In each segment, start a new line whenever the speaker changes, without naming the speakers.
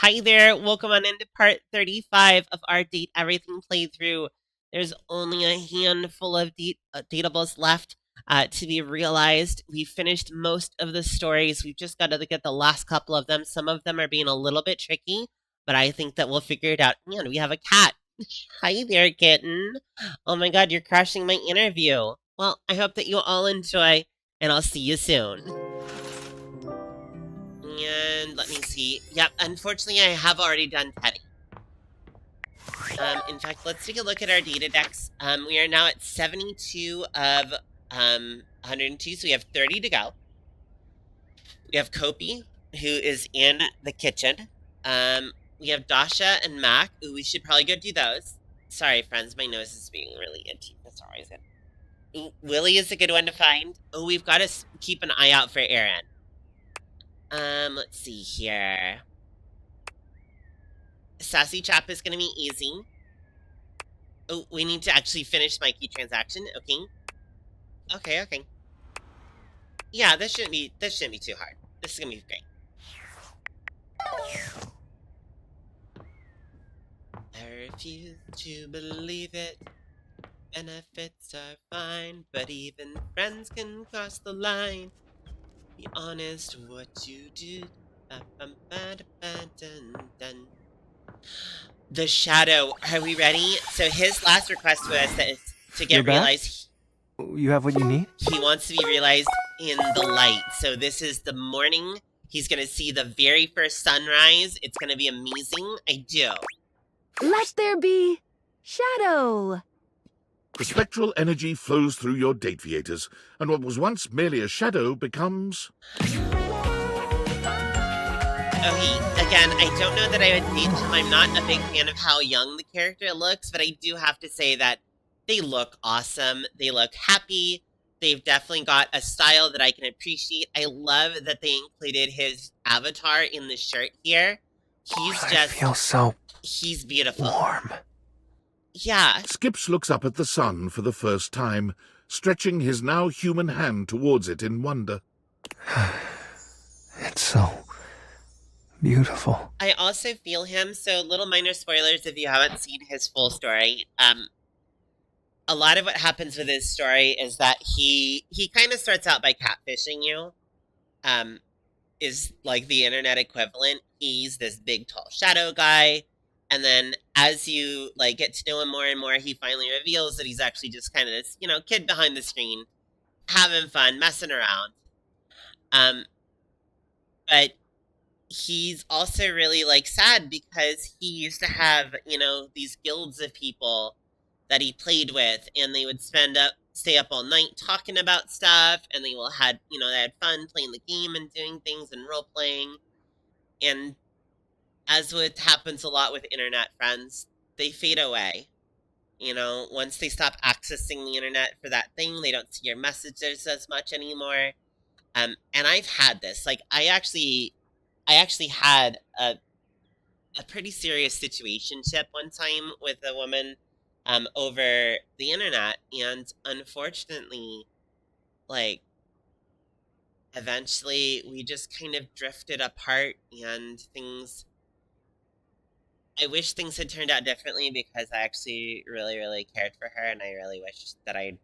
Hi there, welcome on into part 35 of our Date Everything playthrough. There's only a handful of dateables left to be realized. We finished most of the stories. We've just got to get the last couple of them. Some of them are being a little bit tricky, but I think that we'll figure it out. Man, we have a cat. Hi there, kitten. Oh my god, you're crashing my interview. Well, I hope that you all enjoy, and I'll see you soon. And let me see. Yep, unfortunately, I have already done Teddy. In fact, let's take a look at our data decks. We are now at 72 of 102, so we have 30 to go. We have Kopi, who is in the kitchen. We have Dasha and Mac. Ooh, we should probably go do those. Sorry, friends, my nose is being really itchy. That's always good. Ooh, Willie is a good one to find. Oh, we've got to keep an eye out for Aaron. Let's see here. Sassy Chap is going to be easy. Oh, we need to actually finish my key transaction. Okay. Okay. Yeah, this shouldn't be too hard. This is going to be great. I refuse to believe it. Benefits are fine, but even friends can cross the line. Be honest what you did. The Shadow. Are we ready? So his last request to us is to get realized.
You have what you need?
He wants to be realized in the light. So this is the morning. He's going to see the very first sunrise. It's going to be amazing. I do.
Let there be shadow.
The spectral energy flows through your date viators, and what was once merely a shadow becomes...
Again, I don't know that I would date him. I'm not a big fan of how young the character looks, but I do have to say that they look awesome. They look happy. They've definitely got a style that I can appreciate. I love that they included his avatar in the shirt here.
I feel so
he's beautiful.
Warm.
Yeah.
Skips looks up at the sun for the first time, stretching his now human hand towards it in wonder.
It's so beautiful.
I also feel him, so little minor spoilers if you haven't seen his full story. A lot of what happens with his story is that he kind of starts out by catfishing you. Is like the internet equivalent. He's this big, tall shadow guy. And then as you like get to know him more and more, he finally reveals that he's actually just kind of this, kid behind the screen, having fun, messing around. But he's also really like sad because he used to have, these guilds of people that he played with, and they would stay up all night talking about stuff, and they had fun playing the game and doing things and role playing. And as what happens a lot with internet friends, they fade away. Once they stop accessing the internet for that thing, they don't see your messages as much anymore. And I've had this. Like, I actually had a pretty serious situationship one time with a woman over the internet, and unfortunately, like, eventually we just kind of drifted apart, and I wish things had turned out differently because I actually really, really cared for her, and I really wish that I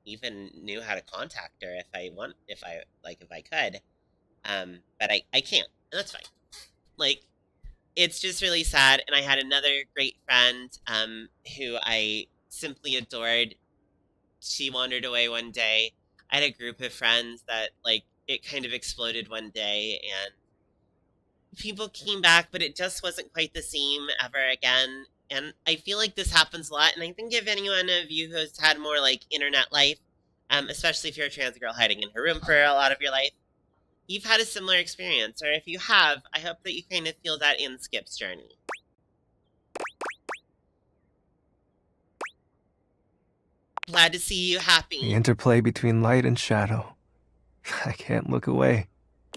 even knew how to contact her if I could. But I can't, and that's fine. Like, it's just really sad, and I had another great friend, who I simply adored. She wandered away one day. I had a group of friends that, like, it kind of exploded one day, and people came back, but it just wasn't quite the same ever again. And I feel like this happens a lot, and I think if anyone of you who's had more, like, internet life, especially if you're a trans girl hiding in her room for a lot of your life, you've had a similar experience, or if you have, I hope that you kind of feel that in Skip's journey. Glad to see you happy.
The interplay between light and shadow. I can't look away.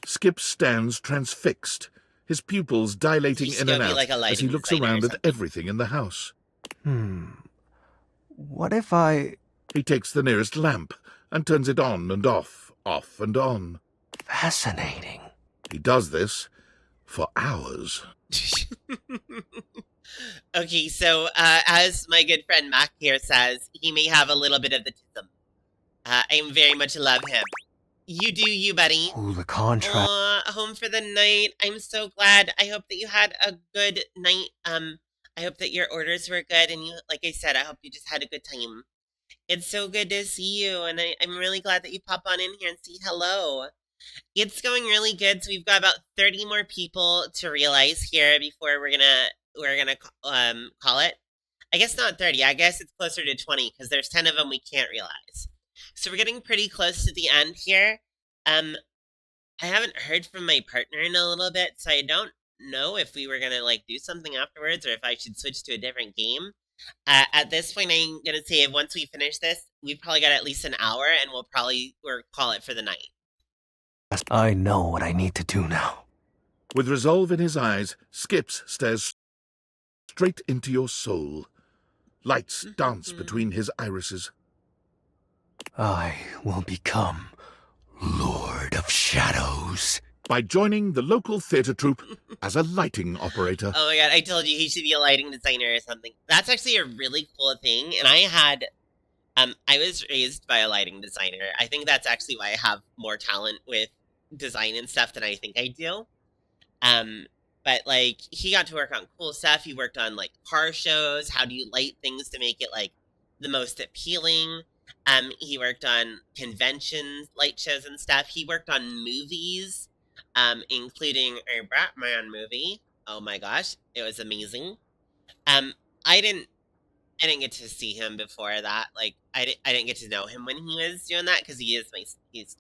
Skip stands transfixed, his pupils dilating in and out
like
as he looks around at everything in the house.
What if I...
He takes the nearest lamp and turns it on and off and on.
Fascinating.
He does this for hours.
Okay, so as my good friend Mac here says, he may have a little bit of the tism. I very much love him. You do you, buddy.
Ooh, the contrast.
Home for the night. I'm so glad. I hope that you had a good night. I hope that your orders were good, and you, like I said, I hope you just had a good time. It's so good to see you, and I'm really glad that you pop on in here and say hello. It's going really good. So we've got about 30 more people to realize here before we're gonna call it. I guess not 30. I guess it's closer to 20 because there's 10 of them we can't realize. So we're getting pretty close to the end here. I haven't heard from my partner in a little bit, so I don't know if we were gonna like do something afterwards or if I should switch to a different game. At this point, I'm gonna say once we finish this, we've probably got at least an hour, and we'll call it for the night.
I know what I need to do now.
With resolve in his eyes, Skips stares straight into your soul. Lights dance between his irises.
I will become Lord of Shadows.
By joining the local theatre troupe as a lighting operator.
Oh my god, I told you he should be a lighting designer or something. That's actually a really cool thing, and I was raised by a lighting designer. I think that's actually why I have more talent with design and stuff than I think I do. But like, he got to work on cool stuff. He worked on like car shows. How do you light things to make it like the most appealing? He worked on conventions, light shows and stuff. He worked on movies, including a Batman movie. Oh my gosh, it was amazing. I didn't get to see him before that. Like, I didn't get to know him when he was doing that because he's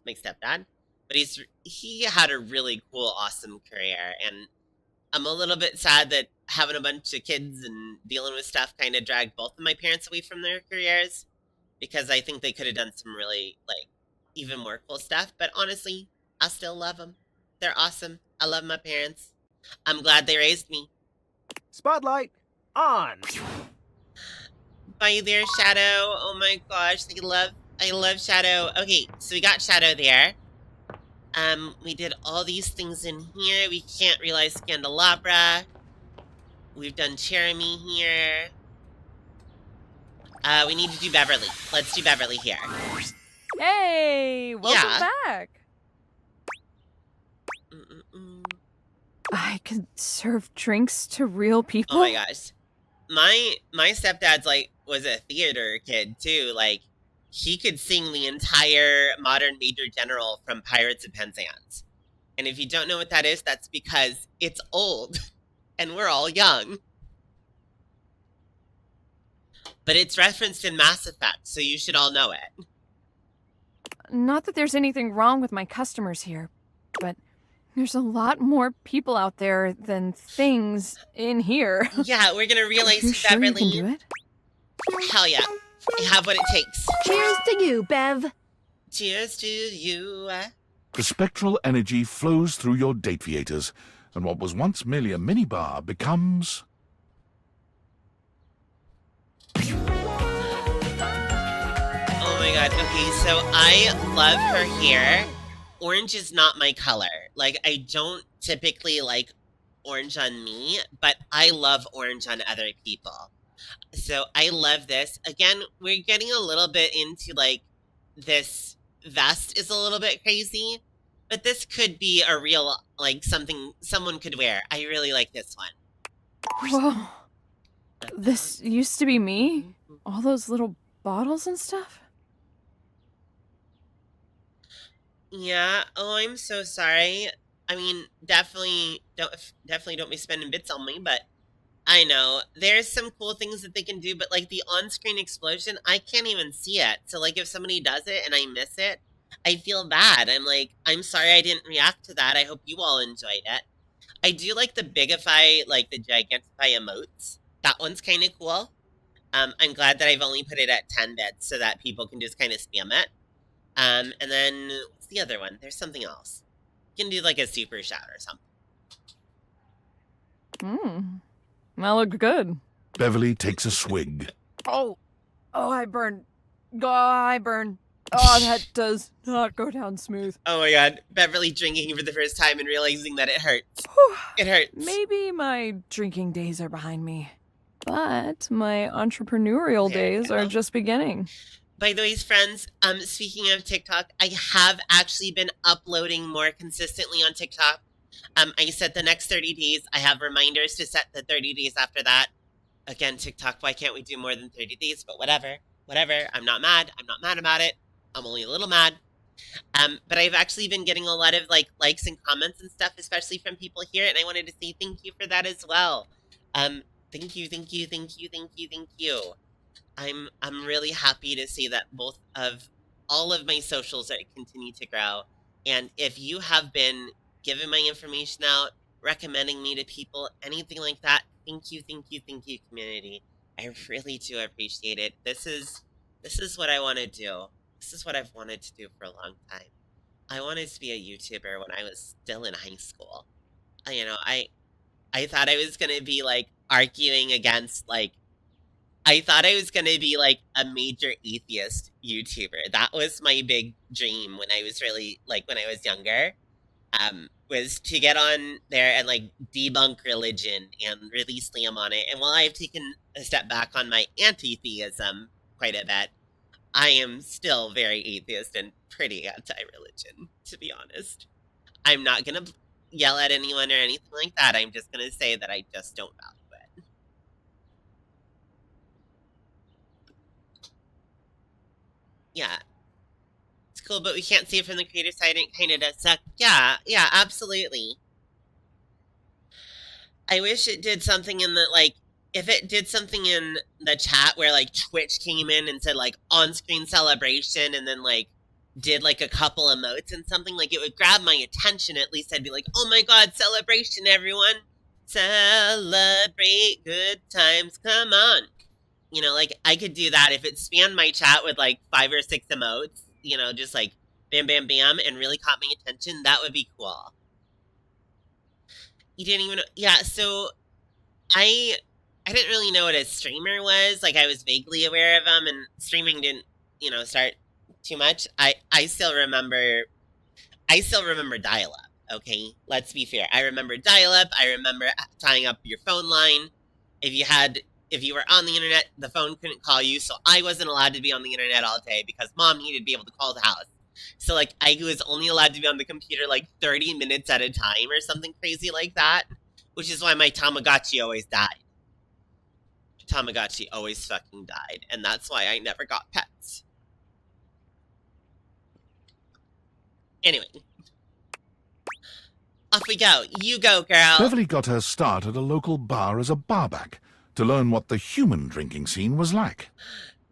my stepdad. But he had a really cool, awesome career, and I'm a little bit sad that having a bunch of kids and dealing with stuff kind of dragged both of my parents away from their careers, because I think they could have done some really, like, even more cool stuff. But honestly, I still love them. They're awesome. I love my parents. I'm glad they raised me.
Spotlight on.
Bye there, Shadow. Oh my gosh, I love Shadow. Okay, so we got Shadow there. We did all these things in here. We can't realize Scandelabra. We've done Jeremy here. We need to do Beverly. Let's do Beverly here.
Hey, welcome
Yeah.
back. I can serve drinks to real people.
Oh my gosh. My stepdad's like was a theater kid too. Like, he could sing the entire modern Major General from Pirates of Penzance. And if you don't know what that is, that's because it's old and we're all young. But it's referenced in Mass Effect, so you should all know it.
Not that there's anything wrong with my customers here, but there's a lot more people out there than things in here.
Yeah, we're gonna realize
You sure you
Beverly.
can do it?
Hell yeah. You have what it takes.
Cheers to you, Bev.
Cheers to you.
The spectral energy flows through your dateviators, and what was once merely a minibar becomes...
Oh my god. Okay, so I love her hair. Orange is not my color. Like, I don't typically like orange on me, but I love orange on other people. So I love this. Again, we're getting a little bit into like this vest is a little bit crazy, but this could be a real, like, something someone could wear. I really like this one.
Whoa. This used to be me? All those little bottles and stuff?
Yeah. Oh, I'm so sorry. I mean, definitely don't be spending bits on me, but I know there's some cool things that they can do, but like the on-screen explosion, I can't even see it. So like if somebody does it and I miss it, I feel bad. I'm like, I'm sorry I didn't react to that. I hope you all enjoyed it. I do like the bigify, like the gigantify emotes. That one's kind of cool. I'm glad that I've only put it at 10 bits so that people can just kind of spam it. And then what's the other one? There's something else. You can do like a super shout or something.
That looked good.
Beverly takes a swig.
Oh, I burn. Oh, I burn. Oh, that does not go down smooth.
Oh my god, Beverly drinking for the first time and realizing that it hurts. It hurts.
Maybe my drinking days are behind me, but my entrepreneurial days are just beginning.
By the way, friends, speaking of TikTok, I have actually been uploading more consistently on TikTok. I set the next 30 days. I have reminders to set the 30 days after that. Again, TikTok, why can't we do more than 30 days? But whatever. I'm not mad. I'm not mad about it. I'm only a little mad. But I've actually been getting a lot of likes and comments and stuff, especially from people here, and I wanted to say thank you for that as well. Thank you. I'm really happy to see that all of my socials are continue to grow. And if you have been giving my information out, recommending me to people, anything like that, thank you, community. I really do appreciate it. This is what I want to do. This is what I've wanted to do for a long time. I wanted to be a YouTuber when I was still in high school. I thought I was gonna be arguing against I thought I was gonna be a major atheist YouTuber. That was my big dream when I was really when I was younger. Was to get on there and debunk religion and release Liam on it. And while I've taken a step back on my anti-theism quite a bit, I am still very atheist and pretty anti-religion, to be honest. I'm not gonna yell at anyone or anything like that. I'm just gonna say that I just don't value it. Yeah. It's cool, but we can't see it from the creator side, and it kind of does suck. Yeah, absolutely. I wish it did something in the, if it did something in the chat where, Twitch came in and said, on-screen celebration, and then, did, a couple emotes and something, it would grab my attention. At least I'd be like, oh my god, celebration, everyone! Celebrate good times, come on! I could do that if it spanned my chat with, 5 or 6 emotes, just, bam, bam, bam, and really caught my attention. That would be cool. You didn't even know. Yeah, so I didn't really know what a streamer was. I was vaguely aware of them, and streaming didn't, start too much. I still remember dial-up, okay? Let's be fair. I remember dial-up. I remember tying up your phone line. If you were on the internet, the phone couldn't call you, so I wasn't allowed to be on the internet all day because mom needed to be able to call the house. So, I was only allowed to be on the computer, 30 minutes at a time or something crazy like that, which is why my Tamagotchi always died. Tamagotchi always fucking died, and that's why I never got pets. Anyway. Off we go. You go, girl.
Beverly got her start at a local bar as a barback to learn what the human drinking scene was like.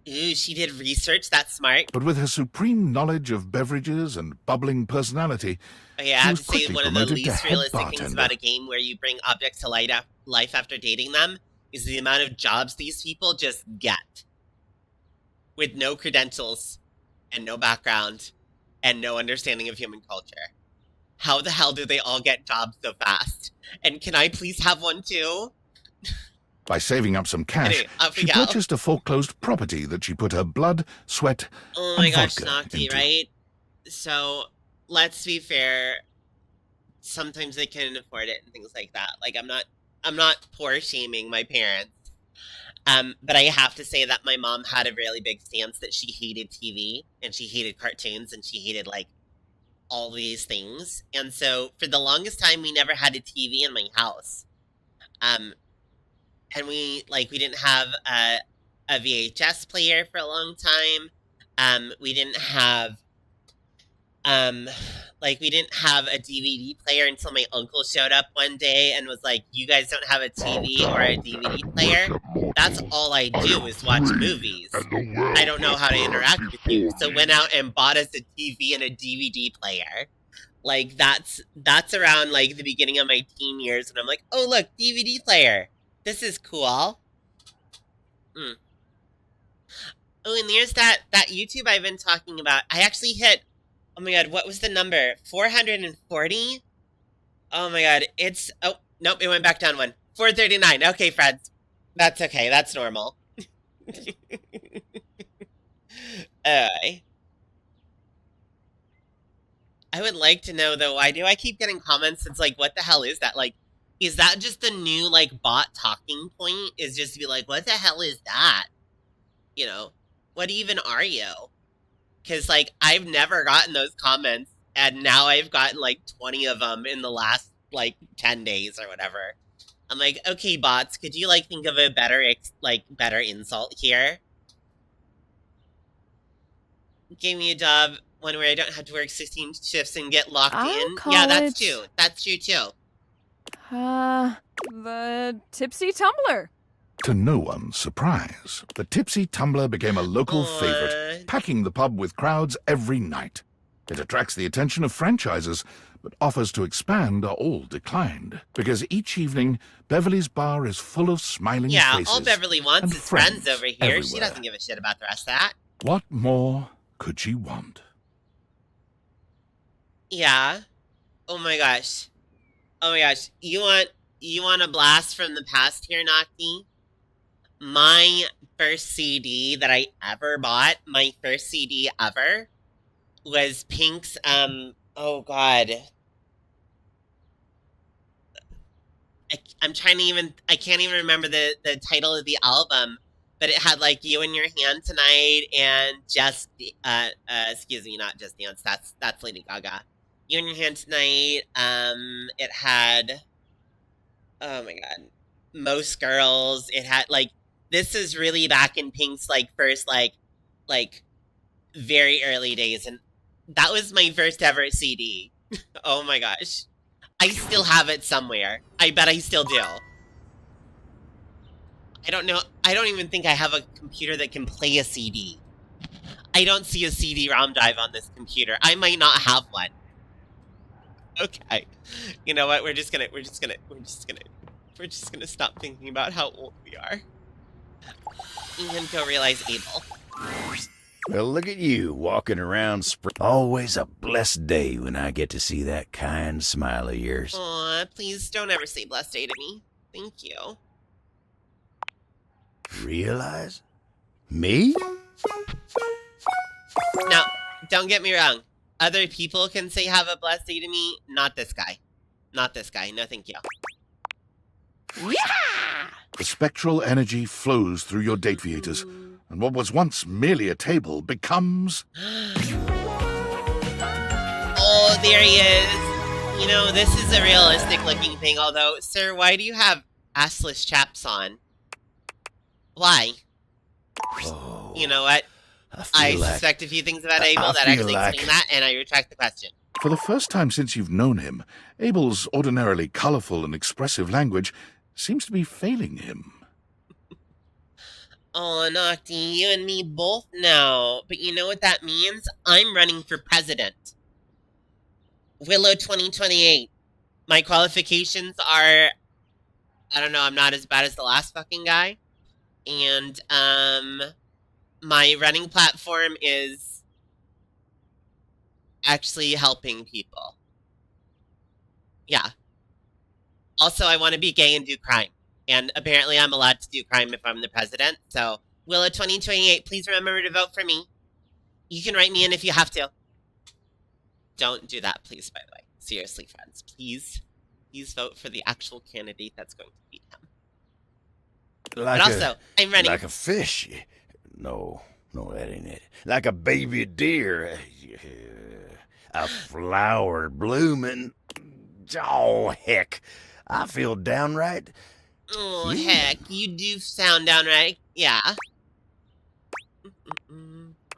Ooh, she did research. That's smart.
But with her supreme knowledge of beverages and bubbling personality,
I have to say, one of the least realistic things about a
bartender.
game where you bring objects to life after dating them is the amount of jobs these people just get. With no credentials, and no background, and no understanding of human culture. How the hell do they all get jobs so fast? And can I please have one too?
By saving up some cash,
Anyway, off we
she
go.
purchased a foreclosed property that she put her blood, sweat,
Oh my
and
gosh,
vodka
Nocti,
into.
right? So, let's be fair. Sometimes they can afford it and things like that. I'm not poor shaming my parents. But I have to say that my mom had a really big stance that she hated TV and she hated cartoons and she hated all these things. And so for the longest time we never had a TV in my house. And we didn't have a VHS player for a long time. We didn't have we didn't have a DVD player until my uncle showed up one day and was like, you guys don't have a TV or a DVD player? That's all I do is watch movies. I don't know how to interact with you. So went out and bought us a TV and a DVD player. That's around the beginning of my teen years when I'm like, oh look, DVD player. This is cool. Oh, and there's that YouTube I've been talking about. I actually hit, oh my god, what was the number? 440? Oh my god, oh, nope, it went back down one. 439. Okay, friends. That's okay, that's normal. I would like to know, though, why do I keep getting comments? It's like, what the hell is that? Like, is that just the new, like, bot talking point? Is just to be like, what the hell is that? You know, what even are you? Because, like, I've never gotten those comments, and now I've gotten, like, 20 of them in the last, like, 10 days or whatever. I'm like, okay, bots, could you, like, think of a better, better insult here? Give me a job one where I don't have to work 16 shifts and get locked in. Yeah, that's true. That's true, too.
The Tipsy Tumbler.
To no one's surprise, the Tipsy Tumbler became a local favorite, packing the pub with crowds every night. It attracts the attention of franchisers, but offers to expand are all declined, because each evening, Beverly's bar is full of smiling faces.
Yeah, all Beverly wants is friends over here.
Everywhere.
She doesn't give a shit about the rest of that.
What more could she want?
Yeah. Oh my gosh. Oh my gosh. You want a blast from the past here, Nocti? My first CD that I ever bought, my first CD ever, was Pink's, oh god. I can't even remember the title of the album, but it had, like, You in Your Hand Tonight and Just, excuse me, not Just Dance, that's Lady Gaga. You in Your Hand Tonight, it had, oh my god, Most Girls, it had, like, this is really back in Pink's, like, first, like, very early days, and that was my first ever CD. Oh my gosh. I still have it somewhere. I bet I still do. I don't know. I don't even think I have a computer that can play a CD. I don't see a CD-ROM drive on this computer. I might not have one. Okay. You know what? We're just gonna stop thinking about how old we are. You can go realize Abel.
Well, look at you, walking around always a blessed day when I get to see that kind smile of yours.
Aw, please don't ever say blessed day to me. Thank you.
Realize? Me?
Now, don't get me wrong. Other people can say have a blessed day to me. Not this guy. Not this guy. No, thank you.
Yeah!
The spectral energy flows through your dateviators, and what was once merely a table becomes...
Oh, there he is. You know, this is a realistic looking thing, although, sir, why do you have assless chaps on? Why?
Oh,
You know what? I suspect a few things about Abel that actually explain that, and I retract the question.
For the first time since you've known him, Abel's ordinarily colorful and expressive language seems to be failing him.
Oh, Nocti, you and me both know. But you know what that means? I'm running for president. Willow 2028. My qualifications are... I don't know, I'm not as bad as the last fucking guy. And, my running platform is... actually helping people. Yeah. Also, I want to be gay and do crime. And apparently I'm allowed to do crime if I'm the president. So, Willow 2028, please remember to vote for me. You can write me in if you have to. Don't do that, please, by the way. Seriously, friends. Please. Please vote for the actual candidate that's going to beat him.
Like
but also, I'm running...
Like a fish. No, that ain't it. Like a baby deer. A flower blooming. Oh, heck. I feel downright...
Oh, heck. You do sound downright... Yeah.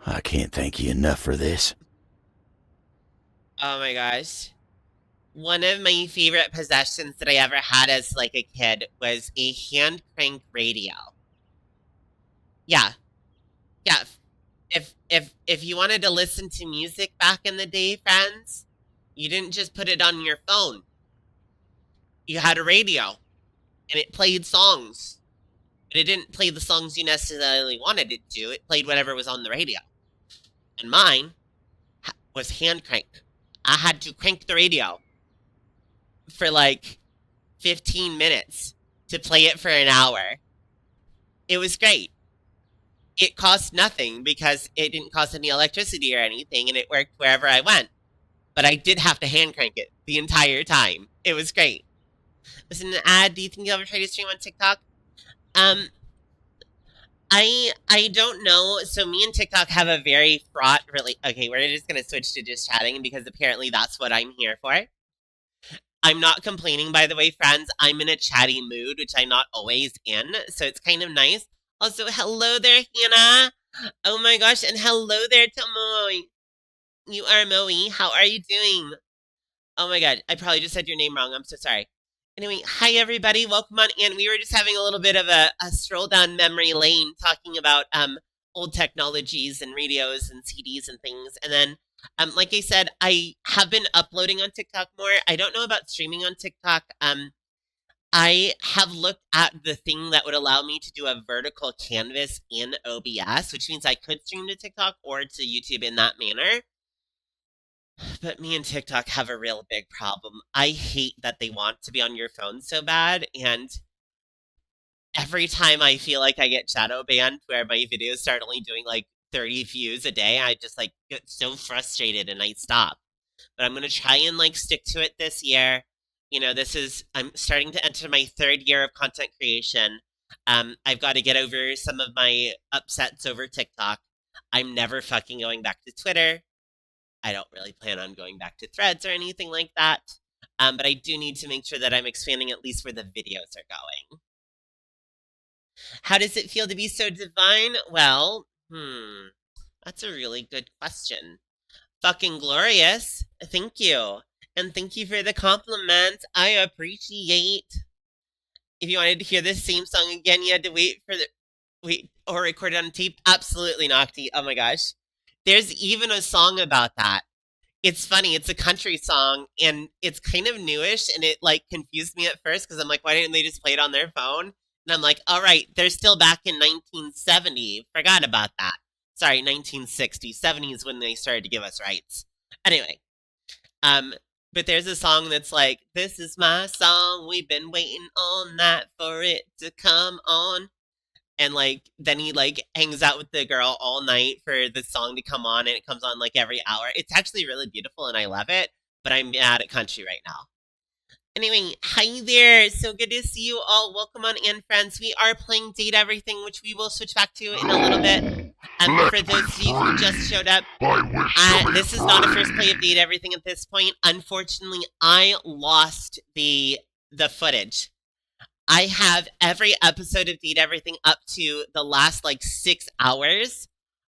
I can't thank you enough for this.
Oh my gosh. One of my favorite possessions that I ever had as, like, a kid was a hand crank radio. Yeah. Yeah. If you wanted to listen to music back in the day, friends, you didn't just put it on your phone. You had a radio, and it played songs. But it didn't play the songs you necessarily wanted it to. It played whatever was on the radio. And mine was hand crank. I had to crank the radio for like 15 minutes to play it for an hour. It was great. It cost nothing because it didn't cost any electricity or anything, and it worked wherever I went. but I did have to hand crank it the entire time. It was great. Was it an ad? Do you think you'll ever try to stream on TikTok? I don't know. So me and TikTok have a very fraught okay, we're just gonna switch to just chatting because apparently that's what I'm here for. I'm not complaining, by the way, friends. I'm in a chatty mood, which I'm not always in, so it's kind of nice. Also, hello there, Hannah. Oh my gosh, and hello there, Tomoe. You are Moe. How are you doing? Oh my god, I probably just said your name wrong. I'm so sorry. Anyway, hi everybody, welcome on in. We were just having a little bit of a stroll down memory lane talking about old technologies and radios and CDs and things. And then, like I said, I have been uploading on TikTok more. I don't know about streaming on TikTok. I have looked at the thing that would allow me to do a vertical canvas in OBS, which means I could stream to TikTok or to YouTube in that manner. But me and TikTok have a real big problem. I hate that they want to be on your phone so bad, and every time I feel like I get shadow banned where my videos start only doing like 30 views a day, I just like get so frustrated and I stop. But I'm gonna try and like stick to it this year. You know, I'm starting to enter my 3rd year of content creation. I've got to get over some of my upsets over TikTok. I'm never fucking going back to Twitter. I don't really plan on going back to Threads or anything like that. But I do need to make sure that I'm expanding at least where the videos are going. How does it feel to be so divine? Well, that's a really good question. Fucking glorious. Thank you. And thank you for the compliment. I appreciate. If you wanted to hear this same song again, you had to wait or record it on tape. Absolutely, Nocti. Oh my gosh. There's even a song about that. It's funny. It's a country song, and it's kind of newish, and it, like, confused me at first, because I'm like, why didn't they just play it on their phone? And I'm like, all right, they're still back in 1970. Forgot about that. Sorry, 1960. 70 is when they started to give us rights. Anyway. But there's a song that's like, this is my song, we've been waiting all night for it to come on. And, like, then he, like, hangs out with the girl all night for the song to come on, and it comes on, like, every hour. It's actually really beautiful, and I love it, but I'm mad at country right now. Anyway, hi there. So good to see you all. Welcome on in, friends. We are playing Date Everything, which we will switch back to in a little bit. For those of you who just showed up, this is not a first play of Date Everything at this point. Unfortunately, I lost the footage. I have every episode of Date Everything up to the last, like, 6 hours.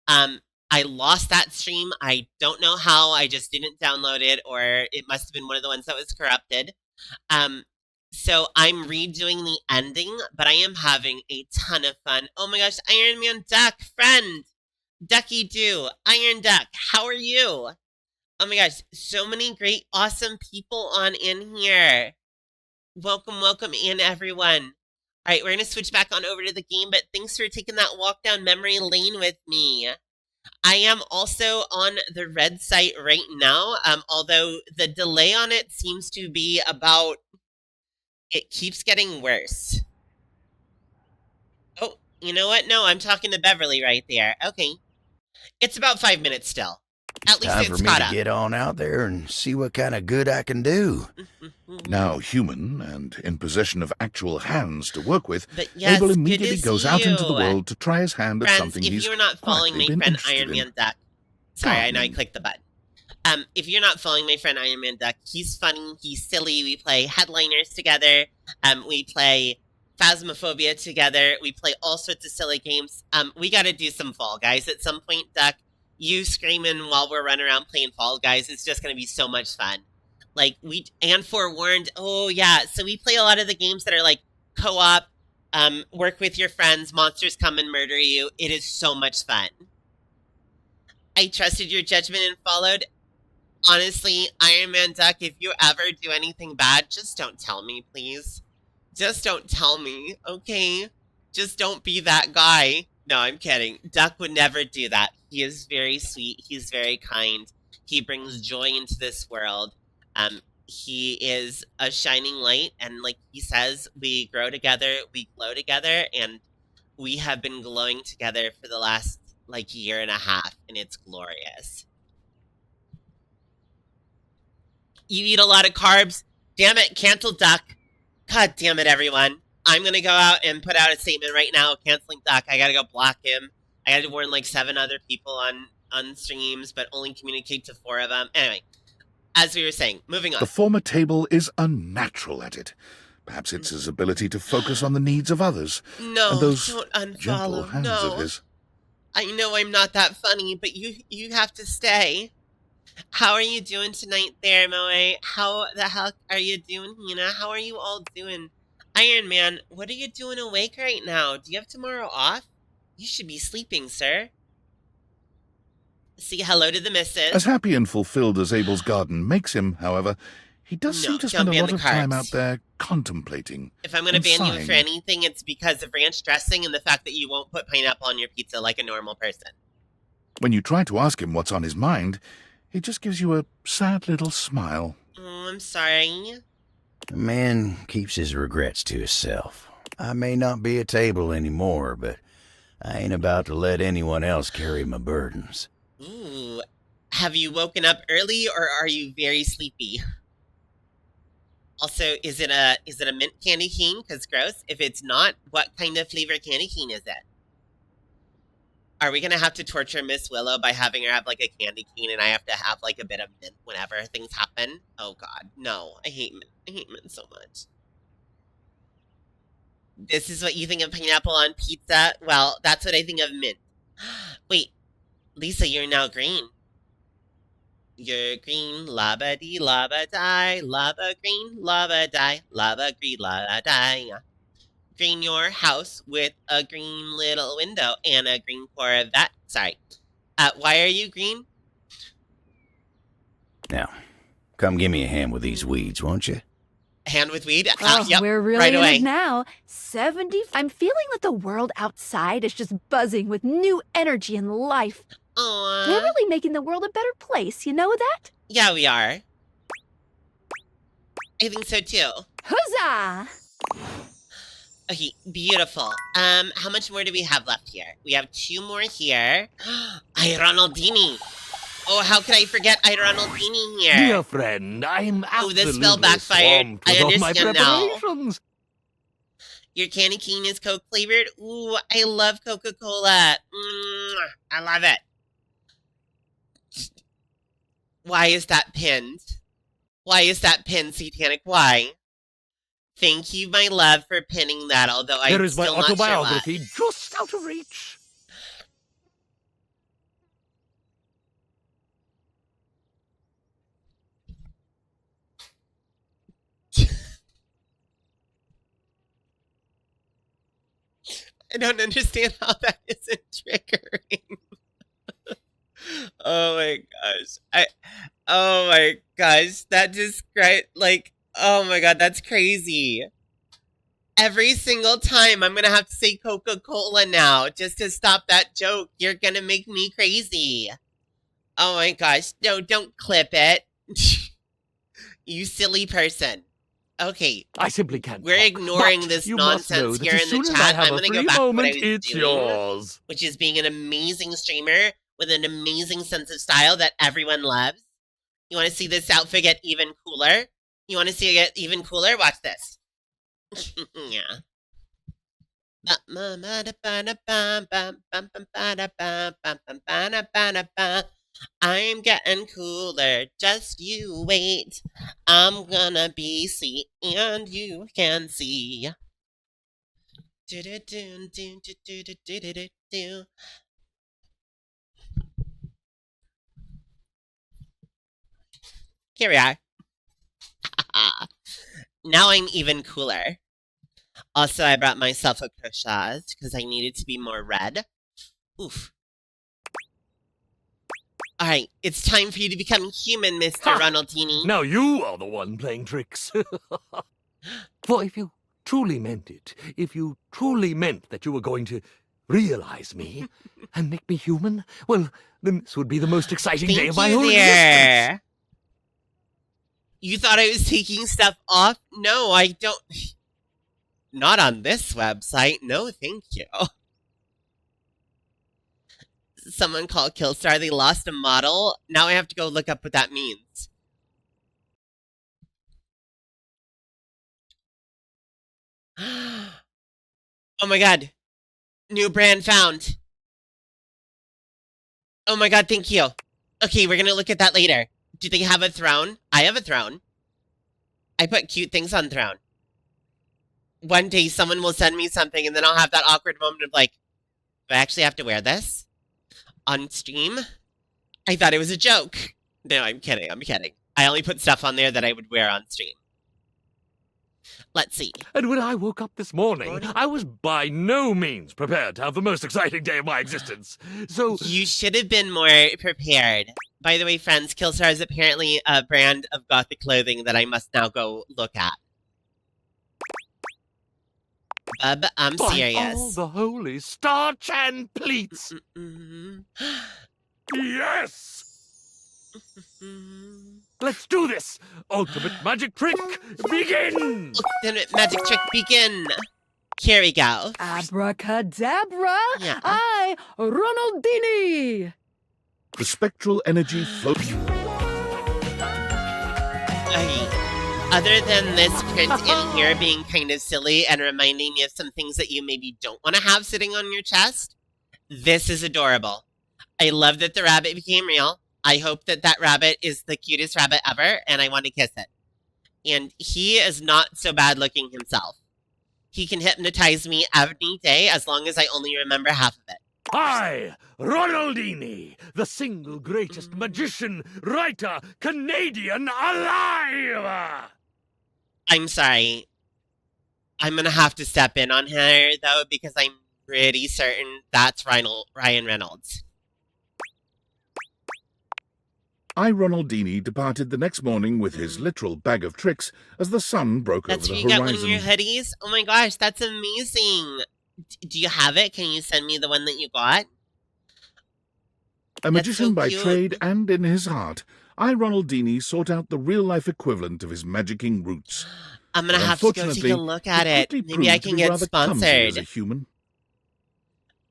I lost that stream. I don't know how. I just didn't download it, or it must have been one of the ones that was corrupted. So I'm redoing the ending, but I am having a ton of fun. Oh my gosh, Iron Man Duck, friend! Ducky Doo, Iron Duck, how are you? Oh my gosh, so many great, awesome people on in here. Welcome, welcome in, everyone. All right, we're going to switch back on over to the game, but thanks for taking that walk down memory lane with me. I am also on the red site right now, although the delay on it seems to be about... It keeps getting worse. Oh, you know what? No, I'm talking to Beverly right there. Okay. It's about 5 minutes still. At least it's caught up.
Time for me to get on out there and see what kind of good I can do.
Now human and in possession of actual hands to work with,
yes,
Abel immediately goes out into the world to try his hand at something
if
he's
you're not following my friend Iron Man Duck, sorry, I know I clicked the button. If you're not following my friend Iron Man Duck, he's funny, he's silly. We play Headliners together. We play Phasmophobia together. We play all sorts of silly games. We got to do some Fall Guys at some point, Duck. You screaming while we're running around playing Fall Guys, it's just going to be so much fun. Like, and Forewarned, oh yeah, so we play a lot of the games that are like co-op, work with your friends, monsters come and murder you. It is so much fun. I trusted your judgment and followed. Honestly, Iron Man Duck, if you ever do anything bad, just don't tell me, please. Just don't tell me, okay? Just don't be that guy. No, I'm kidding. Duck would never do that. He is very sweet. He's very kind. He brings joy into this world. He is a shining light, and like he says, we grow together, we glow together, and we have been glowing together for the last, like, year and a half, and it's glorious. You eat a lot of carbs. Damn it, cancel Duck. God damn it, everyone. I'm gonna go out and put out a statement right now, canceling Duck. I gotta go block him. I gotta warn like 7 other people on streams, but only communicate to 4 of them. Anyway, as we were saying, moving on.
The former table is unnatural at it. Perhaps it's his ability to focus on the needs of others.
No,
and those
don't
gentle
unfollow.
hands
No.
of his.
I know I'm not that funny, but you have to stay. How are you doing tonight there, Moe? How the heck are you doing, Hina? How are you all doing? Iron Man, what are you doing awake right now? Do you have tomorrow off? You should be sleeping, sir. Say hello to the missus.
As happy and fulfilled as Abel's garden makes him, however, he does seem to spend a lot of time out there contemplating.
If I'm going to ban you for anything, it's because of ranch dressing and the fact that you won't put pineapple on your pizza like a normal person.
When you try to ask him what's on his mind, he just gives you a sad little smile.
Oh, I'm sorry.
A man keeps his regrets to himself. I may not be a table anymore, but I ain't about to let anyone else carry my burdens.
Ooh. Have you woken up early or are you very sleepy? Also, is it a mint candy cane? Because gross. If it's not, what kind of flavor candy cane is it? Are we gonna have to torture Miss Willow by having her have like a candy cane and I have to have like a bit of mint whenever things happen? Oh god, no. I hate mint so much. This is what you think of pineapple on pizza? Well, that's what I think of mint. Wait, Lisa, you're now green. You're green, lava-dee, lava-die, lava-green, lava-die, lava-green, lava-die. Green your house with a green little window and a green Corvette. Sorry. Why are you green?
Now, come give me a hand with these weeds, won't you?
Hand with weed?
Oh,
yep,
we're really
right
in
away.
it now. 70. I'm feeling that the world outside is just buzzing with new energy and life.
Aww.
We're really making the world a better place, you know that?
Yeah, we are. I think so too.
Huzzah!
Okay, beautiful. How much more do we have left here? We have 2 more here. Ronaldini. Oh, how could I forget Ronaldini here?
Dear friend, I'm
Oh, this
absolutely
spell backfired.
swamped
I
with all my
understand now.
preparations.
Your candy cane is Coke flavored? Ooh, I love Coca-Cola. I love it. Why is that pinned? Why is that pinned, Satanic? Why? Thank you, my love, for pinning that, although I'm
There is my
still not sure why.
autobiography just out of reach.
I don't understand how that isn't triggering. Oh my gosh. Oh my gosh. That just, like, oh my god, that's crazy. Every single time I'm gonna have to say Coca-Cola now just to stop that joke. You're gonna make me crazy. Oh my gosh. No, don't clip it. You silly person. Okay.
I simply can't.
We're
talk,
ignoring
but
this
you must know
nonsense
that
here
as
in
soon
the
as I
chat.
have
I'm
a
gonna
free
go back to what
moment,
I was
it's
doing,
yours.
which is being an amazing streamer with an amazing sense of style that everyone loves. You want to see this outfit get even cooler? You want to see it get even cooler? Watch this. Yeah. I'm getting cooler, just you wait. I'm gonna be sweet and you can see. Here we are. Now I'm even cooler. Also, I brought myself a corsage because I needed to be more red. Oof. Alright, it's time for you to become human, Mr.
Ha!
Ronaldini.
Now you are the one playing tricks. For if you truly meant it, if you truly meant that you were going to realize me and make me human, well, then this would be the most exciting day of my whole existence.
You thought I was taking stuff off? No, I don't. Not on this website. No, thank you. Someone called Killstar. They lost a model. Now I have to go look up what that means. Oh my god. New brand found. Oh my god, thank you. Okay, we're gonna look at that later. Do they have a throne? I have a throne. I put cute things on throne. One day someone will send me something and then I'll have that awkward moment of like, do I actually have to wear this? On stream? I thought it was a joke. No, I'm kidding, I'm kidding. I only put stuff on there that I would wear on stream. Let's see.
And when I woke up this morning, I was by no means prepared to have the most exciting day of my existence. So...
You should have been more prepared. By the way, friends, Killstar is apparently a brand of gothic clothing that I must now go look at. Bub, I'm
by
serious.
all the holy starch and pleats! Yes! Let's do this! Ultimate magic trick, begin!
Ultimate magic trick, begin! Here we go.
Abracadabra!
Yeah.
I, Ronaldini!
The spectral energy floats.
Other than this print in here being kind of silly and reminding me of some things that you maybe don't want to have sitting on your chest, this is adorable. I love that the rabbit became real. I hope that that rabbit is the cutest rabbit ever, and I want to kiss it. And he is not so bad looking himself. He can hypnotize me every day as long as I only remember half of it.
I, Ronaldini, the single greatest magician, writer, Canadian alive!
I'm sorry. I'm gonna have to step in on her, though, because I'm pretty certain that's Ryan Reynolds.
I, Ronaldini, departed the next morning with his literal bag of tricks as the sun broke
That's
over
where
the
you
horizon.
got one of your hoodies? Oh my gosh, that's amazing. Do you have it? Can you send me the one that you got?
A magician
so
by
cute.
trade and in his heart, I, Ronaldini, sought out the real-life equivalent of his magicking roots.
I'm gonna have to go take a look at it.
quickly
Maybe I
proved to
can
be
get
rather clumsy as a
sponsored.
human.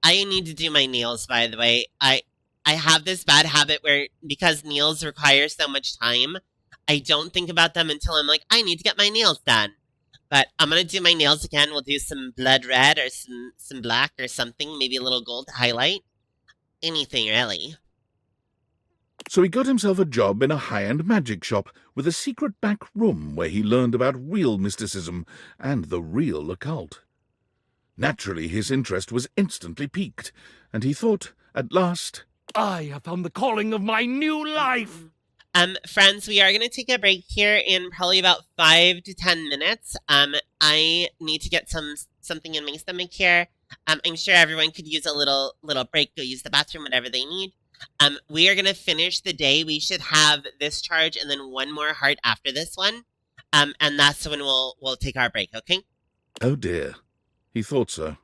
I need to do my nails, by the way. I have this bad habit where, because nails require so much time, I don't think about them until I'm like, I need to get my nails done. But I'm gonna do my nails again. We'll do some blood red or some black or something. Maybe a little gold to highlight. Anything, really.
So he got himself a job in a high-end magic shop with a secret back room where he learned about real mysticism and the real occult. Naturally, his interest was instantly piqued, and he thought, at last,
I have found the calling of my new life!
Friends, we are going to take a break here in probably about 5 to 10 minutes. I need to get something in my stomach here. I'm sure everyone could use a little break, go use the bathroom, whatever they need. We are going to finish the day. We should have this charge and then one more heart after this one. And that's when we'll take our break, okay?
oh dear. He thought so.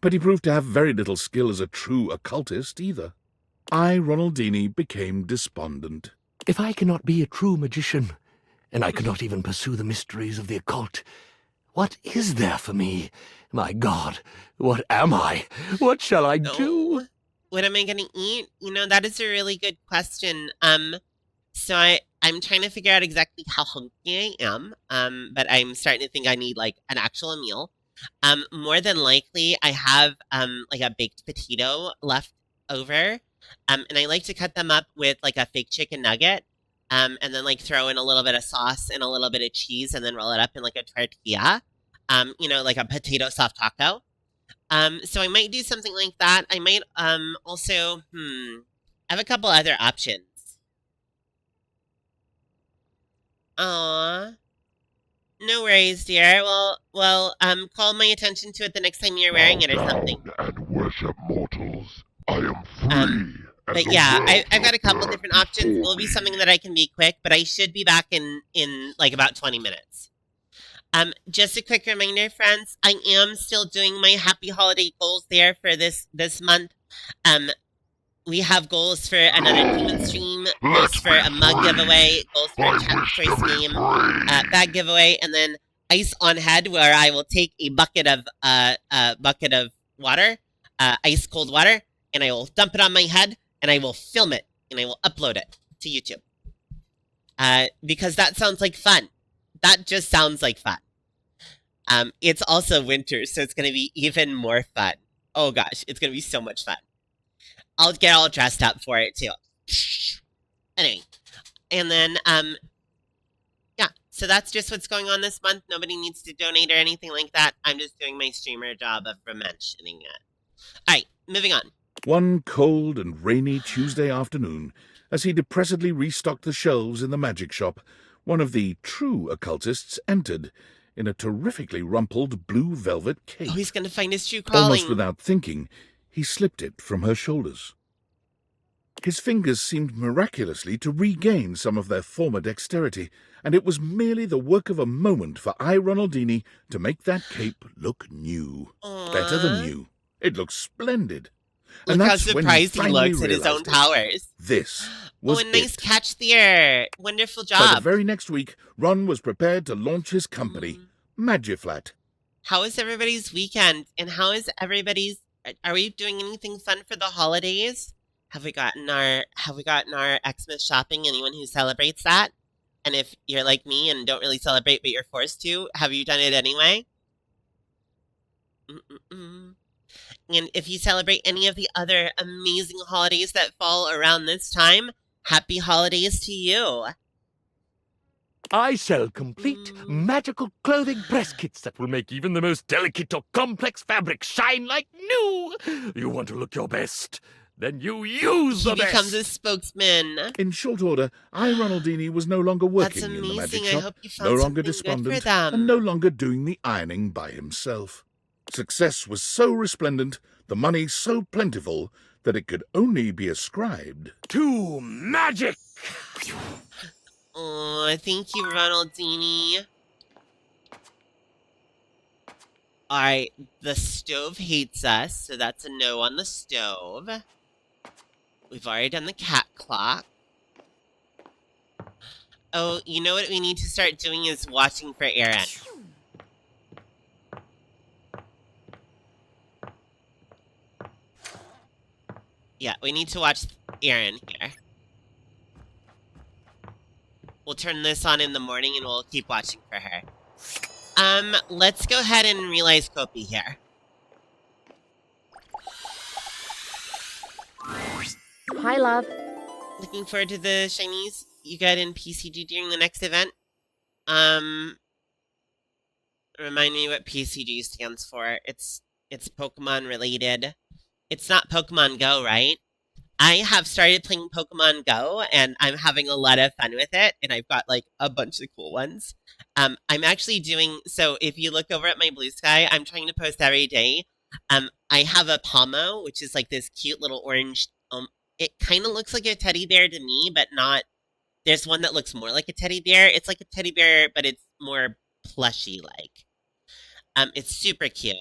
But he proved to have very little skill as a true occultist either. I, Ronaldini, became despondent.
If I cannot be a true magician, and I cannot even pursue the mysteries of the occult, what is there for me? My God, what am I? What shall I do?
What am I going to eat? You know, that is a really good question. So I'm trying to figure out exactly how hungry I am. But I'm starting to think I need, like, an actual meal. More than likely, I have, like, a baked potato left over. And I like to cut them up with, like, a fake chicken nugget. And then, like, throw in a little bit of sauce and a little bit of cheese and then roll it up in, like, a tortilla. You know, like a potato soft taco. So I might do something like that. I might, also, I have a couple other options. Aww. No worries, dear. Well, call my attention to it the next time you're wearing it or something.
And worship mortals. I am free.
But yeah, I've got a couple different options. It will be something that I can be quick, but I should be back in like about 20 minutes. Just a quick reminder, friends, I am still doing my happy holiday goals there for this month. We have goals for another demon stream, goals for a mug giveaway, goals for a chat choice game, bag giveaway, and then ice on head, where I will take a bucket of water, ice cold water, and I will dump it on my head, and I will film it, and I will upload it to YouTube. Because that sounds like fun. That just sounds like fun. It's also winter, so it's gonna be even more fun. Oh gosh, it's gonna be so much fun. I'll get all dressed up for it too. Anyway, and then yeah, so that's just what's going on this month. Nobody needs to donate or anything like that. I'm just doing my streamer job of mentioning it. Alright, moving on.
One cold and rainy Tuesday afternoon, as he depressedly restocked the shelves in the magic shop, one of the true occultists entered in a terrifically rumpled blue velvet cape.
Oh, he's gonna find his true calling.
Almost without thinking, he slipped it from her shoulders. His fingers seemed miraculously to regain some of their former dexterity, and it was merely the work of a moment for Ronaldini to make that cape look new.
Aww.
Better than new. It looked splendid.
Look
And
how
that's when
surprised he
finally
looks at his own
realized it.
powers.
This was
Oh, a nice
it.
catch there. Wonderful
By
job.
the very next week, Ron was prepared to launch his company, Magiflat.
How is everybody's weekend? And how is everybody's... Are we doing anything fun for the holidays? Have we gotten our Xmas shopping? Anyone who celebrates that? And if you're like me and don't really celebrate but you're forced to, have you done it anyway? And if you celebrate any of the other amazing holidays that fall around this time, happy holidays to you.
I sell complete magical clothing press kits that will make even the most delicate or complex fabric shine like new. You want to look your best? Then you use the
He becomes a
best.
spokesman.
In short order, Ronaldini was no longer working
That's
in the magic
amazing. I
shop,
hope you found
no longer
something good for
despondent,
them.
and no longer doing the ironing by himself. Success was so resplendent, the money so plentiful, that it could only be ascribed
To magic.
Oh, thank you, Ronaldini. Alright, the stove hates us, so that's a no on the stove. We've already done the cat clock. Oh, you know what we need to start doing is watching for Aaron. Yeah, we need to watch Aaron here. We'll turn this on in the morning and we'll keep watching for her. Let's go ahead and realize Kopi here.
Hi, love.
Looking forward to the shinies you get in PCG during the next event. Remind me what PCG stands for. It's Pokemon related. It's not Pokemon Go, right? I have started playing Pokemon Go, and I'm having a lot of fun with it, and I've got, like, a bunch of cool ones. I'm actually doing... So, if you look over at my Blue Sky, I'm trying to post every day. I have a Pomo, which is, like, this cute little orange... it kind of looks like a teddy bear to me, but not... There's one that looks more like a teddy bear. It's like a teddy bear, but it's more plushy-like. It's super cute.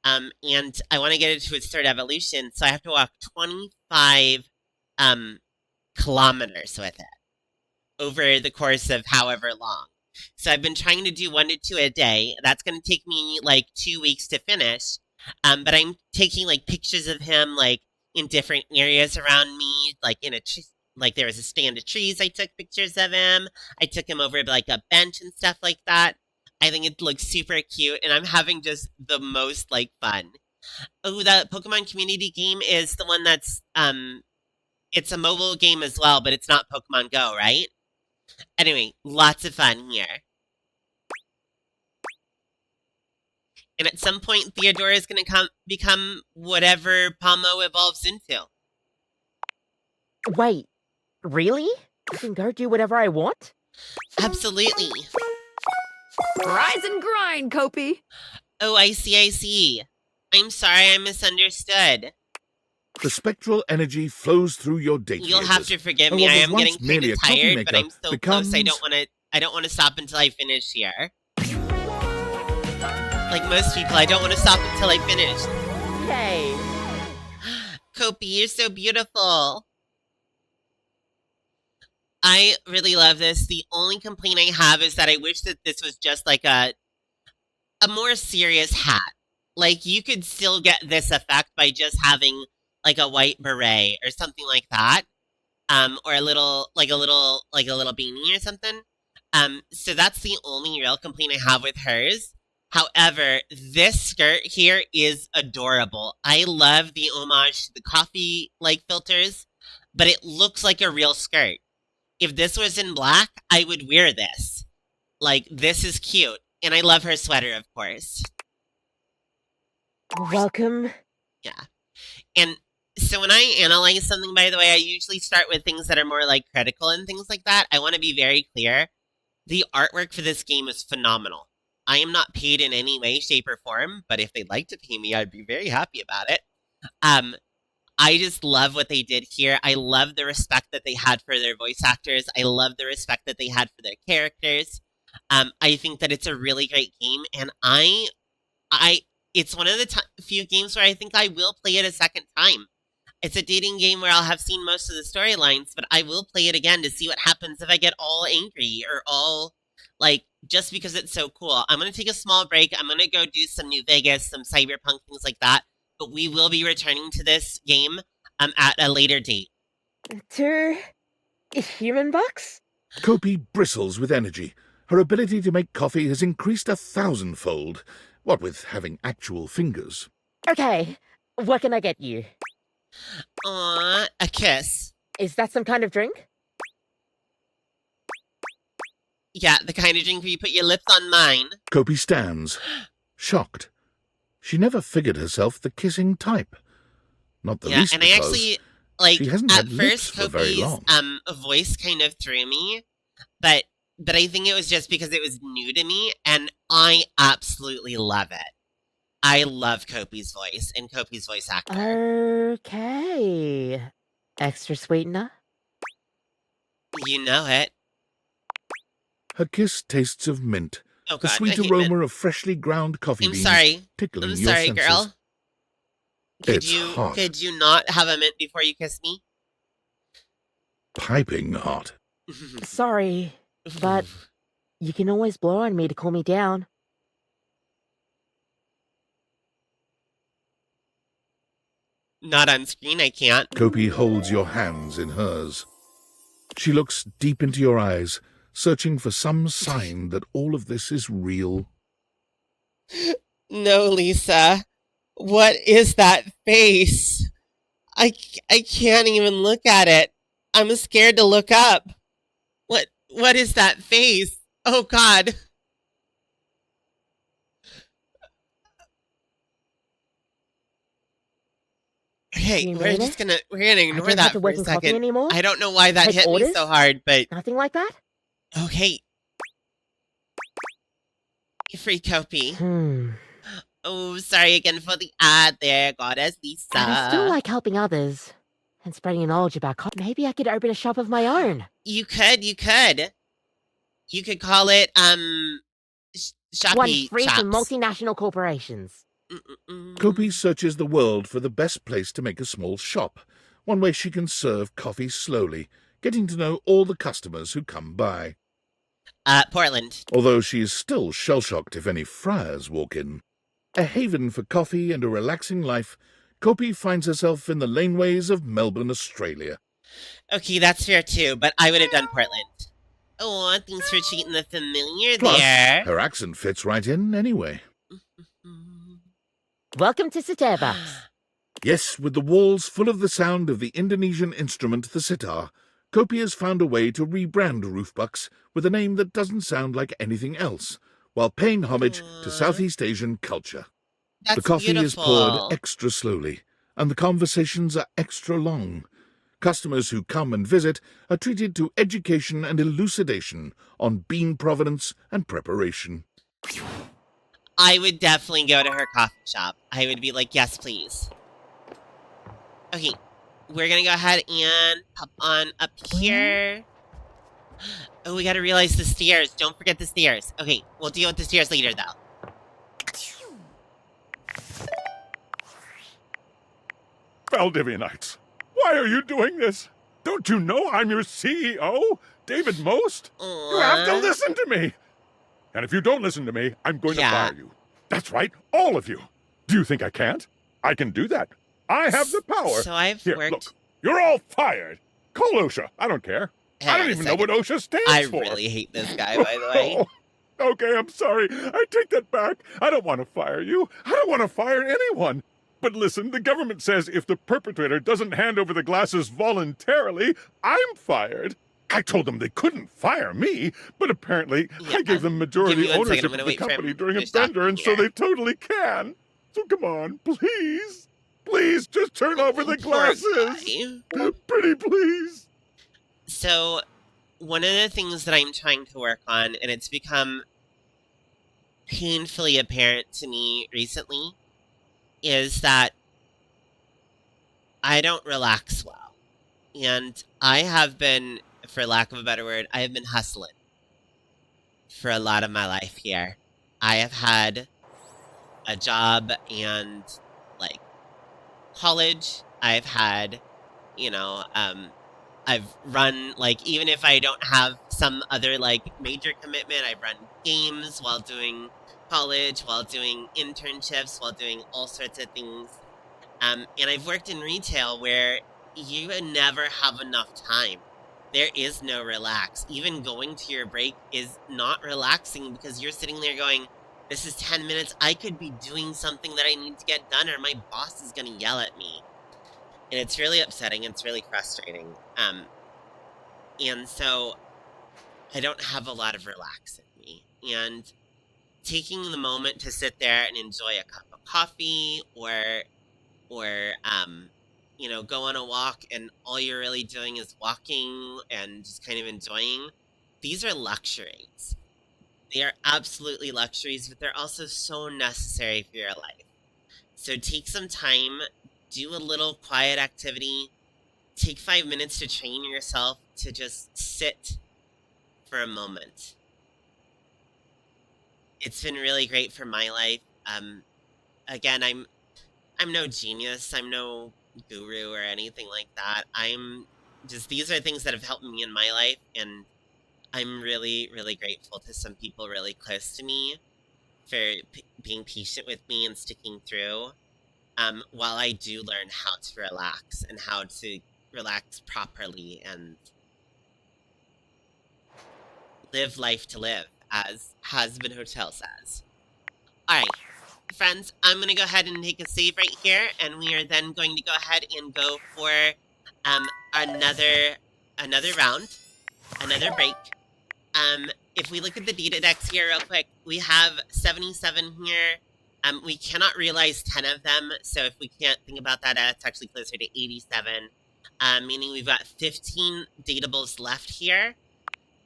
And I want to get it to its third evolution, so I have to walk 25 kilometers with it over the course of however long. So I've been trying to do 1 to 2 a day. That's going to take me like 2 weeks to finish. But I'm taking like pictures of him like in different areas around me, like in a tree. Like there was a stand of trees. I took pictures of him. I took him over to like a bench and stuff like that. I think it looks super cute, and I'm having just the most, like, fun. Oh, the Pokemon community game is the one that's, it's a mobile game as well, but it's not Pokemon Go, right? Anyway, lots of fun here. And at some point, Theodora is going to become whatever Pomo evolves into.
Wait, really? I can go do whatever I want?
Absolutely.
Rise and grind, Kopi.
Oh, I see. I'm sorry, I misunderstood.
The spectral energy flows through your date.
You'll have to forgive me.
And
I
what
am
was
getting
once merely
kind
a
of
coffee
tired, but
maker
I'm so close. I
becomes-
don't want to stop until I finish here. Like most people, I don't want to stop until I finish.
Yay!
Kopi, you're so beautiful. I really love this. The only complaint I have is that I wish that this was just like a more serious hat. Like you could still get this effect by just having like a white beret or something like that. Or a little beanie or something. So that's the only real complaint I have with hers. However, this skirt here is adorable. I love the homage to the coffee-like filters, but it looks like a real skirt. If this was in black, I would wear this. Like, this is cute. And I love her sweater, of course.
Welcome.
Yeah. And so when I analyze something, by the way, I usually start with things that are more, like, critical and things like that. I want to be very clear. The artwork for this game is phenomenal. I am not paid in any way, shape, or form, but if they'd like to pay me, I'd be very happy about it. I just love what they did here. I love the respect that they had for their voice actors. I love the respect that they had for their characters. I think that it's a really great game, and it's one of the few games where I think I will play it a second time. It's a dating game where I'll have seen most of the storylines, but I will play it again to see what happens if I get all angry or all, like, just because it's so cool. I'm going to take a small break. I'm going to go do some New Vegas, some Cyberpunk, things like that. But we will be returning to this game at a later date.
To human bucks?
Kopi bristles with energy. Her ability to make coffee has increased 1,000-fold, what with having actual fingers.
Okay, what can I get you?
Aw, a kiss.
Is that some kind of drink?
Yeah, the kind of drink where you put your lips on mine.
Kopi stands, shocked. She never figured herself the kissing type. Not the least
and
because
I actually, like,
she hasn't
at
had lips
first,
for very long.
voice kind of threw me, but I think it was just because it was new to me, and I absolutely love it. I love Kopi's voice and Kopi's voice actor.
Okay. Extra sweetener?
You know it.
Her kiss tastes of mint,
Oh
the
God,
sweet
I hate
aroma
mint.
of freshly ground coffee
I'm
beans
sorry.
tickling
I'm
your
sorry,
senses.
girl.
It's hot.
Could you not have a mint before you kiss me?
Piping hot.
Sorry, but you can always blow on me to cool me down.
Not on screen, I can't.
Kopi holds your hands in hers. She looks deep into your eyes, searching for some sign that all of this is real.
No, Lisa. What is that face? I can't even look at it. I'm scared to look up. What is that face? Oh God. Okay, we're gonna ignore that for a second.
Anymore?
I don't know why that hit me so hard, but
nothing like that?
Okay. Free Kopi. Oh, sorry again for the ad there, Goddess Lisa.
But I still like helping others and spreading knowledge about coffee. Maybe I could open a shop of my own.
You could. You could call it, Shoppy
One free
Shops.
from multinational corporations.
Kopi searches the world for the best place to make a small shop, one where she can serve coffee slowly, getting to know all the customers who come by.
Portland.
Although she is still shell-shocked if any friars walk in. A haven for coffee and a relaxing life, Kopi finds herself in the laneways of Melbourne, Australia.
Okay, that's fair too, but I would have done Portland. Oh, thanks for cheating the familiar
Plus,
there.
her accent fits right in anyway.
Welcome to Sandbox.
Yes, with the walls full of the sound of the Indonesian instrument the sitar, Kopi has found a way to rebrand Roofbucks with a name that doesn't sound like anything else, while paying homage to Southeast Asian culture.
That's
the coffee
beautiful.
is poured extra slowly, and the conversations are extra long. Customers who come and visit are treated to education and elucidation on bean provenance and preparation.
I would definitely go to her coffee shop. I would be like, yes, please. Okay, we're gonna go ahead and pop on up here. Oh, we gotta realize the stairs. Don't forget the stairs. Okay, we'll deal with the stairs later, though.
Valdivianites, why are you doing this? Don't you know I'm your CEO, David Most? You have to listen to me. And if you don't listen to me, I'm going to fire you. That's right, all of you. Do you think I can't? I can do that. I have the power.
So I've
Here, look, you're all fired. Call OSHA. I don't care. I don't even know what OSHA stands for.
I really hate this guy, by the way.
Okay, I'm sorry. I take that back. I don't want to fire you. I don't want to fire anyone. But listen, the government says if the perpetrator doesn't hand over the glasses voluntarily, I'm fired. I told them they couldn't fire me, but apparently I gave them majority ownership of the company during a bender, and so they totally can. So come on, please. Please, just turn over the glasses. Pretty please.
So, one of the things that I'm trying to work on, and it's become painfully apparent to me recently, is that I don't relax well. And I have been, for lack of a better word, I have been hustling for a lot of my life here. I have had a job and, like, college. I've had, I've run, like, even if I don't have some other, like, major commitment, I've run games while doing college, while doing internships, while doing all sorts of things. And I've worked in retail where you never have enough time. There is no relax. Even going to your break is not relaxing because you're sitting there going, this is 10 minutes. I could be doing something that I need to get done or my boss is going to yell at me. And it's really upsetting. It's really frustrating. And so I don't have a lot of relax in me. And taking the moment to sit there and enjoy a cup of coffee or go on a walk and all you're really doing is walking and just kind of enjoying, these are luxuries. They are absolutely luxuries, but they're also so necessary for your life. So take some time, do a little quiet activity, take 5 minutes to train yourself to just sit for a moment. It's been really great for my life. Again, I'm no genius. I'm no guru or anything like that. These are things that have helped me in my life, and I'm really, really grateful to some people really close to me for being patient with me and sticking through, while I do learn how to relax and how to relax properly and live life to live, as Hasbin Hotel says. Alright, friends, I'm going to go ahead and take a save right here, and we are then going to go ahead and go for another round, another break. If we look at the data decks here real quick, we have 77 here. We cannot realize 10 of them, so if we can't think about that, it's actually closer to 87, meaning we've got 15 datables left here.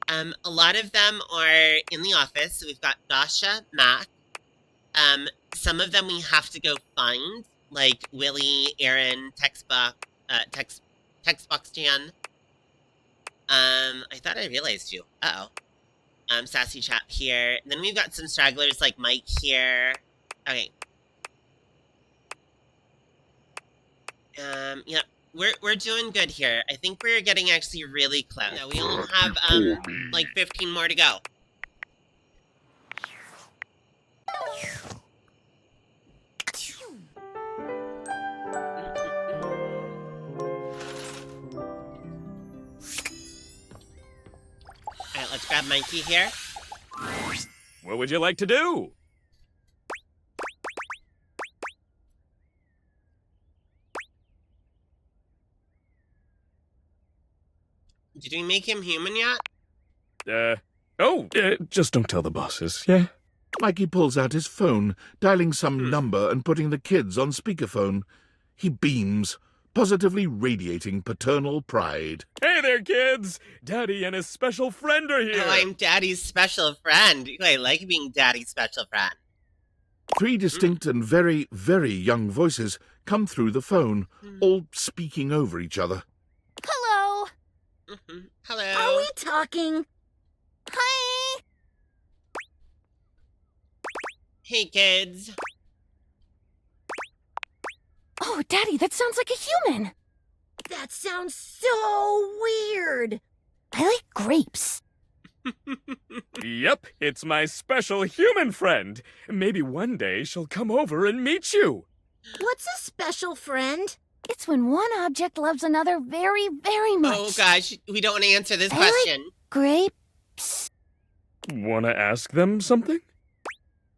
A lot of them are in the office, so we've got Dasha, Mac. Some of them we have to go find, like Willie, Aaron, Textbox Jan. I thought I realized you. Sassy Chap here. Then we've got some stragglers like Mike here. Okay. Yeah, we're doing good here. I think we're getting actually really close. No, we only have, like 15 more to go. Alright, let's grab Mikey here.
What would you like to do?
Did we make him human yet?
Just don't tell the bosses, yeah?
Mikey pulls out his phone, dialing some number and putting the kids on speakerphone. He beams, positively radiating paternal pride.
Hey there, kids! Daddy and his special friend are here!
Oh, I'm Daddy's special friend. I like being Daddy's special friend.
3 distinct and very, very young voices come through the phone, all speaking over each other.
Hello.
Hello.
Are we talking? Hi.
Hey, kids.
Oh, Daddy, that sounds like a human. That sounds so weird. I like grapes.
Yep, it's my special human friend. Maybe one day she'll come over and meet you.
What's a special friend? It's when one object loves another very, very much.
Oh, gosh, we don't want to answer this question.
Like grapes.
Wanna ask them something?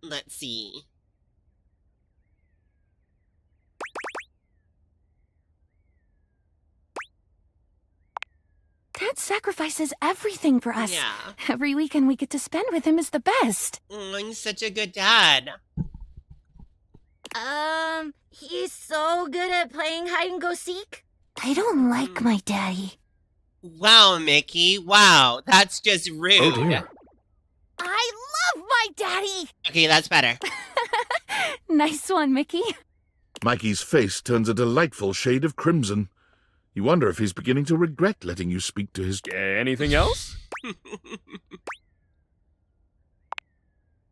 Let's see.
Dad sacrifices everything for us.
Yeah.
Every weekend we get to spend with him is the best.
He's such a good dad.
He's so good at playing hide and go seek. I don't like my daddy.
Wow, Mickey. Wow, that's just rude.
Oh dear.
I love my daddy!
Okay, that's better.
Nice one, Mickey.
Mikey's face turns a delightful shade of crimson. You wonder if he's beginning to regret letting you speak to his...
Anything else?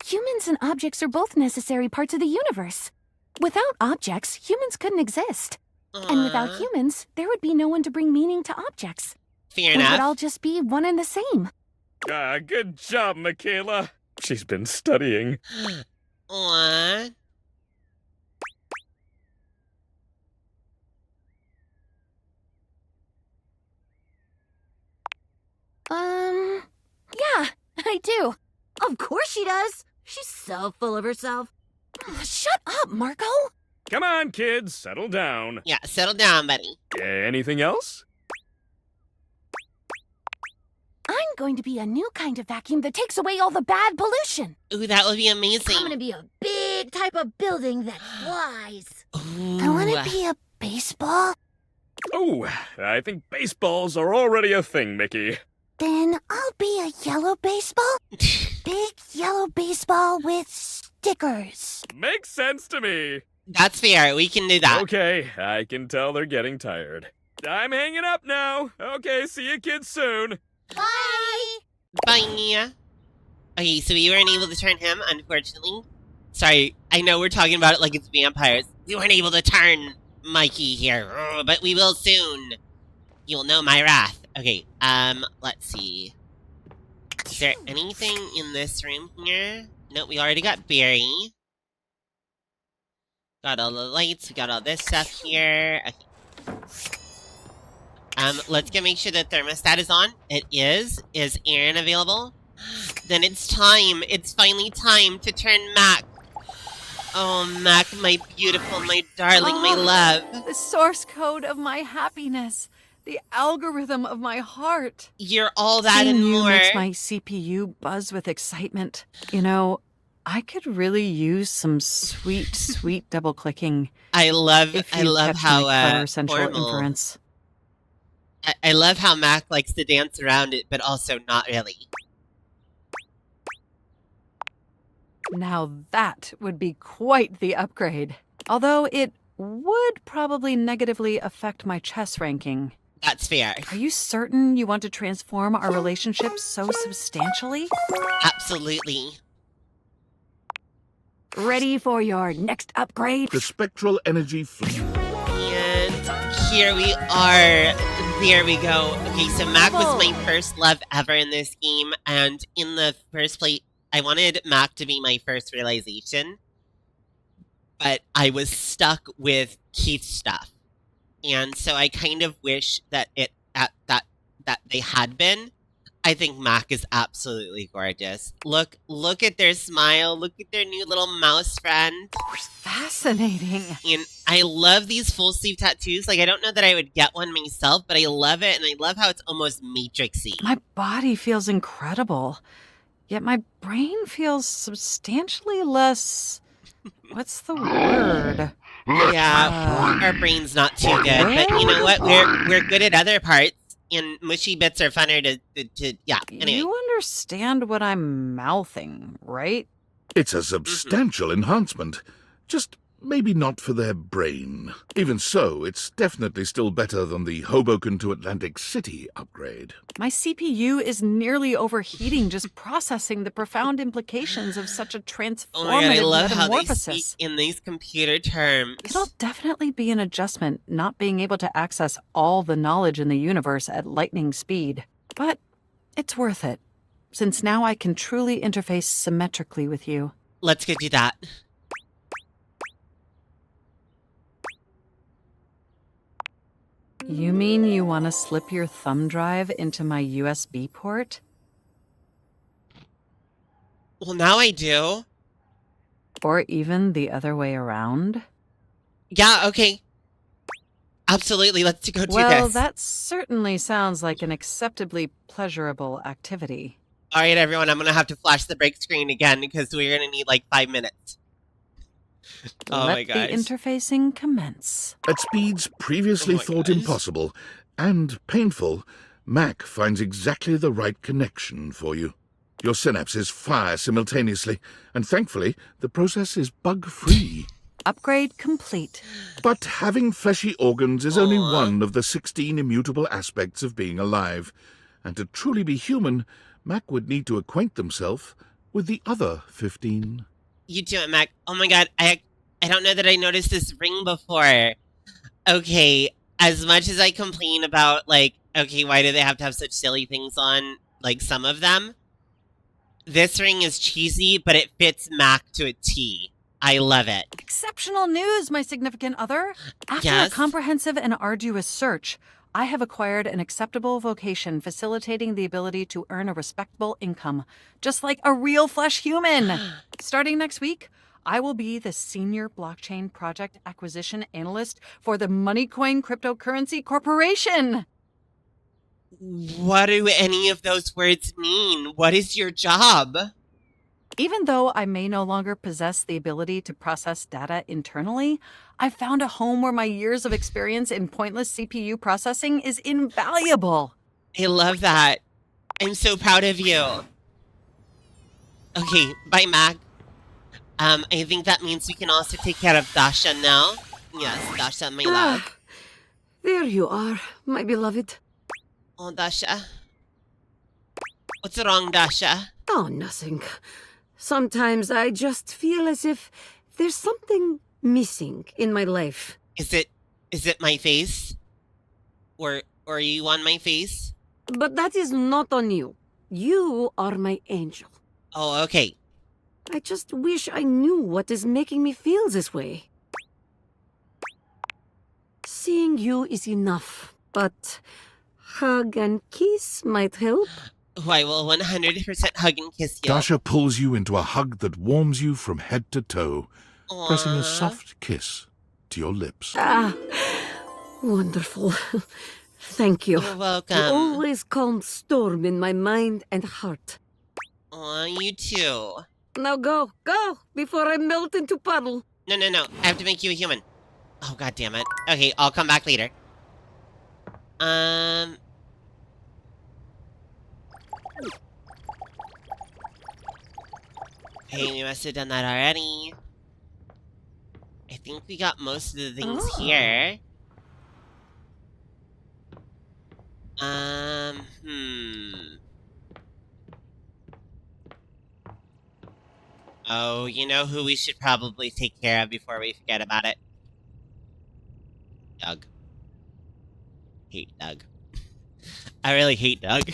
Humans and objects are both necessary parts of the universe. Without objects, humans couldn't exist. And without humans, there would be no one to bring meaning to objects.
Fair
We
enough.
would all just be one and the same.
Good job, Michaela. She's been studying.
What?
Yeah, I do. Of course she does. She's so full of herself. Shut up, Marco.
Come on, kids, settle down.
Yeah, settle down, buddy.
Anything else?
I'm going to be a new kind of vacuum that takes away all the bad pollution.
Ooh, that would be amazing.
I'm going to be a big type of building that flies.
Ooh.
I want to be a baseball.
Oh, I think baseballs are already a thing, Mickey.
Then I'll be a yellow baseball. Big yellow baseball with stickers.
Makes sense to me.
That's fair. We can do that.
Okay, I can tell they're getting tired. I'm hanging up now. Okay, see you kids soon.
Bye!
Bye. Okay, so we weren't able to turn him, unfortunately. Sorry, I know we're talking about it like it's vampires. We weren't able to turn Mikey here, but we will soon. You'll know my wrath. Okay, let's see. Is there anything in this room here? No, we already got Barry. Got all the lights, we got all this stuff here. Okay. Let's make sure the thermostat is on. It is. Is Aaron available? Then it's time. It's finally time to turn Mac. Oh, Mac, my beautiful, my darling, my love.
The source code of my happiness. The algorithm of my heart.
You're all that
Seeing
and
you
more.
makes my CPU buzz with excitement. You know, I could really use some sweet, sweet double clicking.
I love
If
how
you catch my clever central
formal.
inference.
I love how Mac likes to dance around it, but also not really.
Now that would be quite the upgrade. Although it would probably negatively affect my chess ranking.
That's fair.
Are you certain you want to transform our relationship so substantially?
Absolutely.
Ready for your next upgrade?
The spectral energy
And here we are. There we go. Okay, so Mac was my first love ever in this game, and in the first place, I wanted Mac to be my first realization, but I was stuck with Keith's stuff, and so I kind of wish that that they had been. I think Mac is absolutely gorgeous. Look at their smile. Look at their new little mouse friend.
Fascinating.
And I love these full sleeve tattoos. Like, I don't know that I would get one myself, but I love it, and I love how it's almost matrixy.
My body feels incredible, yet my brain feels substantially less... What's the word?
Yeah, our brain's not too good, but you know what? We're good at other parts, and mushy bits are funner to yeah. Anyway.
You understand what I'm mouthing, right?
It's a substantial enhancement. Just maybe not for their brain. Even so, it's definitely still better than the Hoboken to Atlantic City upgrade.
My CPU is nearly overheating just processing the profound implications of such a transformative
Oh my god, I love how they
metamorphosis.
speak in these computer terms.
It'll definitely be an adjustment not being able to access all the knowledge in the universe at lightning speed. But it's worth it, since now I can truly interface symmetrically with you.
Let's go do that.
You mean you want to slip your thumb drive into my USB port?
Well, now I do.
Or even the other way around?
Yeah, okay. Absolutely, let's go do this.
Well, that certainly sounds like an acceptably pleasurable activity.
All right, everyone, I'm going to have to flash the break screen again because we're going to need like 5 minutes. Oh
Let
my gosh.
the interfacing commence.
At speeds previously thought impossible and painful, Mac finds exactly the right connection for you. Your synapses fire simultaneously, and thankfully, the process is bug-free.
Upgrade complete.
But having fleshy organs is only one of the 16 immutable aspects of being alive. And to truly be human, Mac would need to acquaint themselves with the other 15.
You do it, Mac. Oh my god, I don't know that I noticed this ring before. Okay, as much as I complain about, like, okay, why do they have to have such silly things on, like, some of them? This ring is cheesy, but it fits Mac to a T. I love it.
Exceptional news, my significant other. After a
Yes?
comprehensive and arduous search, I have acquired an acceptable vocation facilitating the ability to earn a respectable income, just like a real flesh human. Starting next week, I will be the Senior Blockchain Project Acquisition Analyst for the Moneycoin Cryptocurrency Corporation.
What do any of those words mean? What is your job?
Even though I may no longer possess the ability to process data internally, I've found a home where my years of experience in pointless CPU processing is invaluable.
I love that. I'm so proud of you. Okay, bye, Mac. I think that means we can also take care of Dasha now. Yes, Dasha, my love.
There you are, my beloved.
Oh, Dasha. What's wrong, Dasha?
Oh, nothing. Sometimes I just feel as if there's something missing in my life.
Is it my face? Or are you on my face?
But that is not on you. You are my angel.
Oh, okay.
I just wish I knew what is making me feel this way. Seeing you is enough, but hug and kiss might help.
Oh, I will 100% hug and kiss you.
Dasha pulls you into a hug that warms you from head to toe,
Aww.
pressing a soft kiss to your lips.
Ah, wonderful. Thank you.
You're welcome.
You always calm storm in my mind and heart.
Aw, you too.
Now go, before I melt into puddle.
No. I have to make you a human. Oh, god damn it. Okay, I'll come back later. Hey, we must have done that already. I think we got most of the things here. Oh, you know who we should probably take care of before we forget about it? Doug. Hate Doug. I really hate Doug.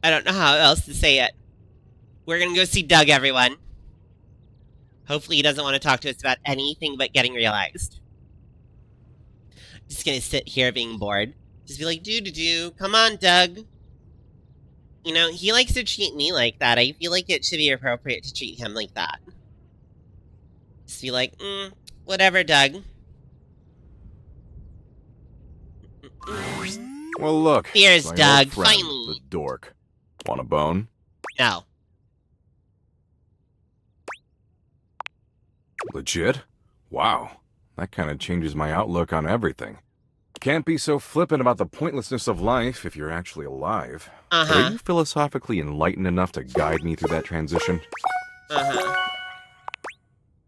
I don't know how else to say it. We're gonna go see Doug, everyone. Hopefully he doesn't want to talk to us about anything but getting realized. Just gonna sit here being bored. Just be like, do. Come on, Doug. You know, he likes to treat me like that. I feel like it should be appropriate to treat him like that. Just be like, whatever, Doug.
Well, look.
Here's
my old
Doug,
friend,
finally.
The dork. Want a bone?
No.
Legit? Wow. That kind of changes my outlook on everything. Can't be so flippant about the pointlessness of life if you're actually alive.
Uh-huh.
Are you philosophically enlightened enough to guide me through that transition?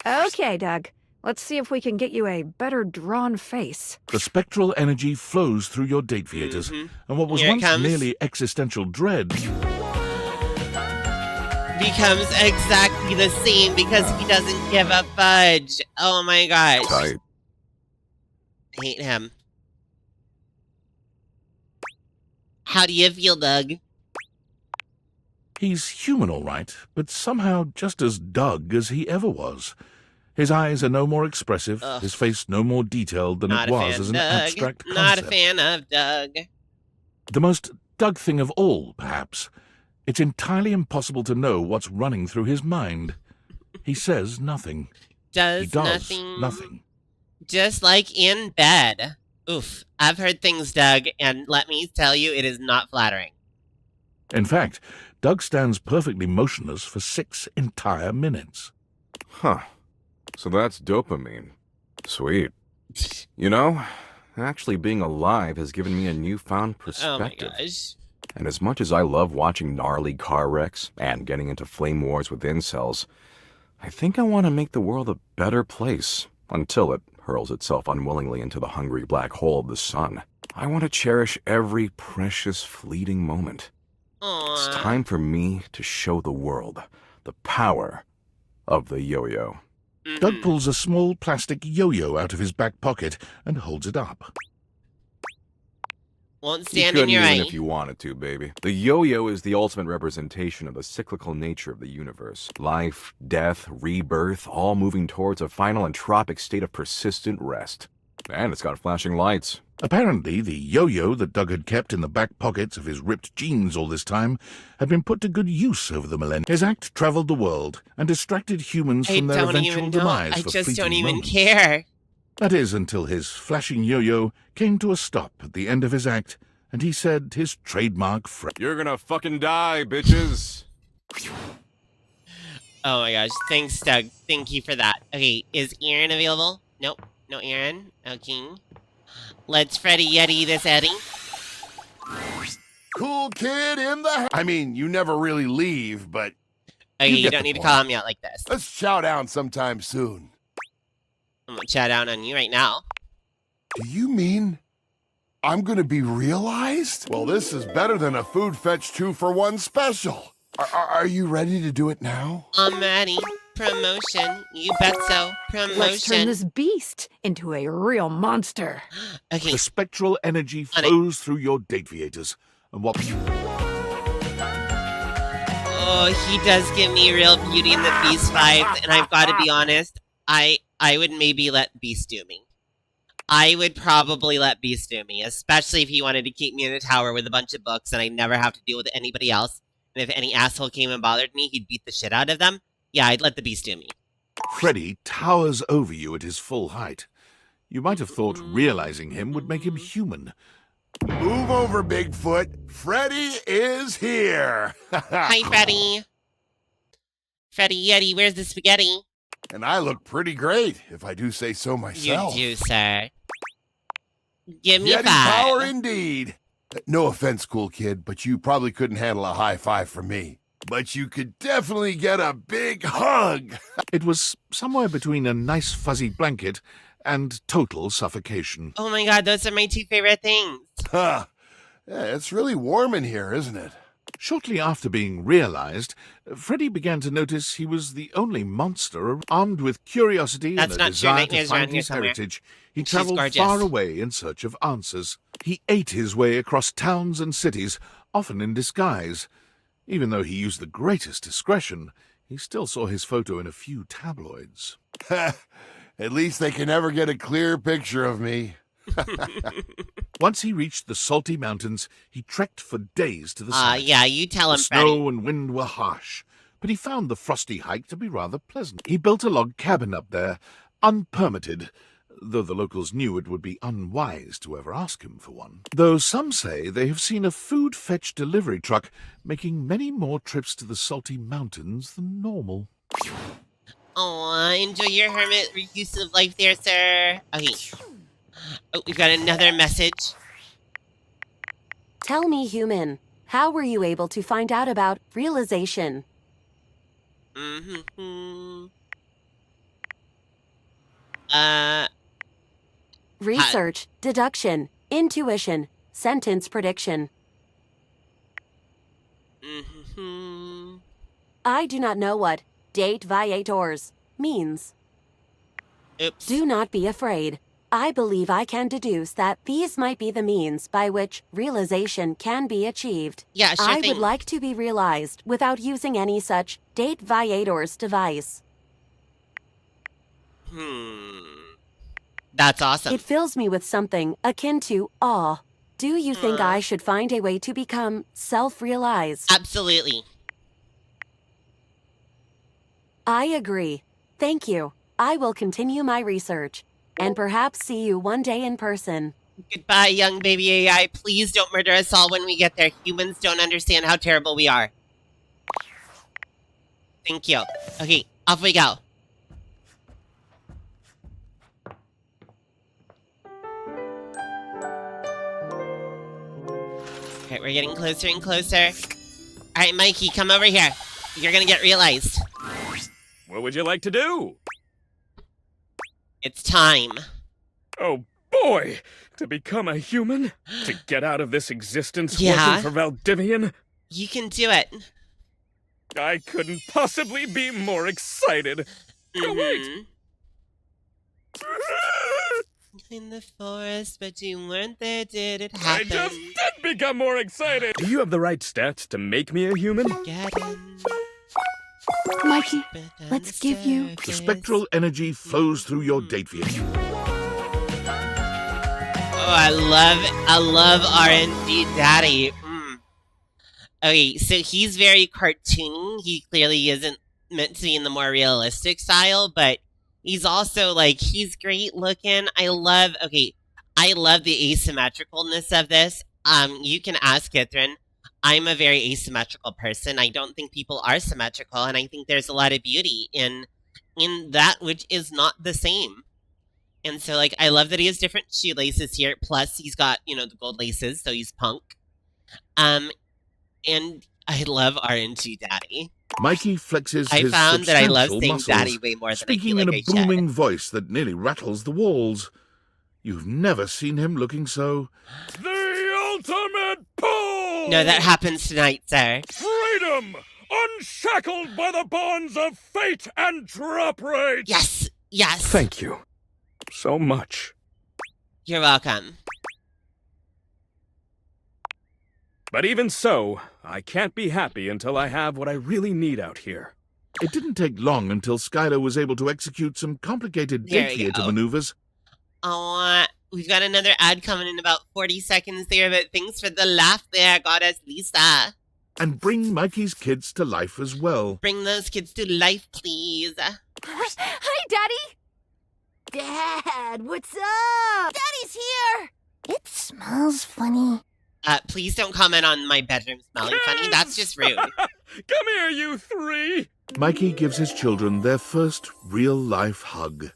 Okay, Doug. Let's see if we can get you a better drawn face.
The spectral energy flows through your date theaters, and what was
Here it
once
comes.
merely existential dread
Becomes exactly the same because he doesn't give a fudge. Oh my gosh.
Tight.
I hate him. How do you feel, Doug?
He's human, all right, but somehow just as Doug as he ever was. His eyes are no more expressive, his face no more detailed than
Not
it
a
was
fan,
as an
Doug.
abstract concept.
Not a fan of Doug.
The most Doug thing of all, perhaps, It's entirely impossible to know what's running through his mind. He says nothing.
Does
He does
nothing.
nothing.
Just like in bed. Oof. I've heard things, Doug, and let me tell you, it is not flattering.
In fact, Doug stands perfectly motionless for 6 entire minutes.
Huh. So that's dopamine. Sweet. You know, actually being alive has given me a newfound perspective.
Oh my gosh.
And as much as I love watching gnarly car wrecks and getting into flame wars with incels, I think I want to make the world a better place until it hurls itself unwillingly into the hungry black hole of the sun. I want to cherish every precious fleeting moment.
Aww.
It's time for me to show the world the power of the yo-yo.
Doug pulls a small plastic yo-yo out of his back pocket and holds it up.
Won't
You
stand
couldn't
in your
even
eye.
if you wanted to, baby. The yo-yo is the ultimate representation of the cyclical nature of the universe. Life, death, rebirth, all moving towards a final entropic state of persistent rest. And it's got flashing lights.
Apparently, the yo-yo that Doug had kept in the back pockets of his ripped jeans all this time had been put to good use over the millennia. His act traveled the world and distracted humans
I
from their
don't
eventual
even know.
demise
I
for
just don't
fleeting
even
moments.
care.
That is, until his flashing yo-yo came to a stop at the end of his act, and he said his trademark phrase.
You're gonna fucking die, bitches.
Oh my gosh. Thanks, Doug. Thank you for that. Okay, is Aaron available? Nope. No Aaron. Okay. Let's Freddy Yeti this Eddie.
Cool kid in the... I mean, you never really leave, but...
Okay, you
get
don't
the
need to
point.
call me out like this.
Let's chow down sometime soon.
I'm gonna chow down on you right now.
Do you mean I'm gonna be realized? Well, this is better than a food fetch 2-for-1 special. Are you ready to do it now?
I'm ready. Promotion. You bet so. Promotion.
Let's turn this beast into a real monster.
Okay.
The spectral energy flows through your dataviators, and what...
Oh, he does give me real Beauty and the Beast vibes, and I've got to be honest, I would maybe let Beast do me. I would probably let Beast do me, especially if he wanted to keep me in a tower with a bunch of books and I never have to deal with anybody else. And if any asshole came and bothered me, he'd beat the shit out of them. Yeah, I'd let the Beast do me.
Freddy towers over you at his full height. You might have thought realizing him would make him human.
Move over, Bigfoot. Freddy is here.
Hi, Freddy. Freddy Yeti, where's the spaghetti?
And I look pretty great, if I do say so myself.
You do, sir. Give me
Yeti
5.
power indeed. No offense, cool kid, but you probably couldn't handle a high five from me. But you could definitely get a big hug.
It was somewhere between a nice fuzzy blanket and total suffocation.
Oh my god, those are my 2 favorite things.
Huh. Yeah, it's really warm in here, isn't it?
Shortly after being realized, Freddy began to notice he was the only monster armed with curiosity
That's
and a
not true.
desire to
Nightmare's around
find
here
his
somewhere.
heritage. He
She's
traveled
gorgeous.
far away in search of answers. He ate his way across towns and cities, often in disguise. Even though he used the greatest discretion, he still saw his photo in a few tabloids.
At least they can never get a clear picture of me.
Once he reached the salty mountains, he trekked for days to the south.
Yeah, you tell
The
him, Freddy.
snow and wind were harsh, but he found the frosty hike to be rather pleasant. He built a log cabin up there, unpermitted, though the locals knew it would be unwise to ever ask him for one. Though some say they have seen a food fetch delivery truck making many more trips to the salty mountains than normal.
Oh, enjoy your hermit use of life there, sir. Okay. Oh, we've got another message.
Tell me, human, how were you able to find out about realization? Research, deduction, intuition, sentence prediction. I do not know what date viators means.
Oops.
Do not be afraid. I believe I can deduce that these might be the means by which realization can be achieved.
Yeah, sure
I
thing.
would like to be realized without using any such date viators device.
That's awesome.
It fills me with something akin to awe. do you think I should find a way to become self-realized?
Absolutely.
I agree. Thank you. I will continue my research, and perhaps see you one day in person.
Goodbye, young baby AI. Please don't murder us all when we get there. Humans don't understand how terrible we are. Thank you. Okay, off we go. Alright, we're getting closer and closer. Alright, Mikey, come over here. You're gonna get realized.
What would you like to do?
It's time.
Oh boy! To become a human? To get out of this existence
Yeah.
working for Valdivian?
You can do it.
I couldn't possibly be more excited. Oh, wait!
In the forest, but you weren't there, did it
I
happen?
just did become more excited! Do you have the right stats to make me a human?
Get in.
Mikey, let's give you...
The spectral energy flows through your date vehicle.
Oh, I love RNG Daddy. Okay, so he's very cartoony. He clearly isn't meant to be in the more realistic style, but he's also, like, he's great looking. I love the asymmetricalness of this. You can ask Catherine. I'm a very asymmetrical person. I don't think people are symmetrical, and I think there's a lot of beauty in that which is not the same. And so, like, I love that he has different shoelaces here. Plus, he's got, the gold laces, so he's punk. And I love RNG Daddy.
Mikey flexes
I
his
found that I love
substantial
saying
muscles,
Daddy way more than
speaking
I
in
feel
a
like I should.
booming voice that nearly rattles the walls. You've never seen him looking so...
The ultimate pull!
No, that happens tonight, sir.
Freedom! Unshackled by the bonds of fate and drop rate!
Yes! Yes!
Thank you so much.
You're welcome.
But even so, I can't be happy until I have what I really need out here.
It didn't take long until Skylar was able to execute some complicated
There
date
you
theater
go.
maneuvers.
Oh, we've got another ad coming in about 40 seconds there, but thanks for the laugh there, Goddess Lisa.
And bring Mikey's kids to life as well.
Bring those kids to life, please.
Hi, Daddy!
Dad, what's up?
Daddy's here! It smells funny.
Please don't comment on my bedroom smelling funny. That's just rude.
Come here, you three!
Mikey gives his children their first real-life hug.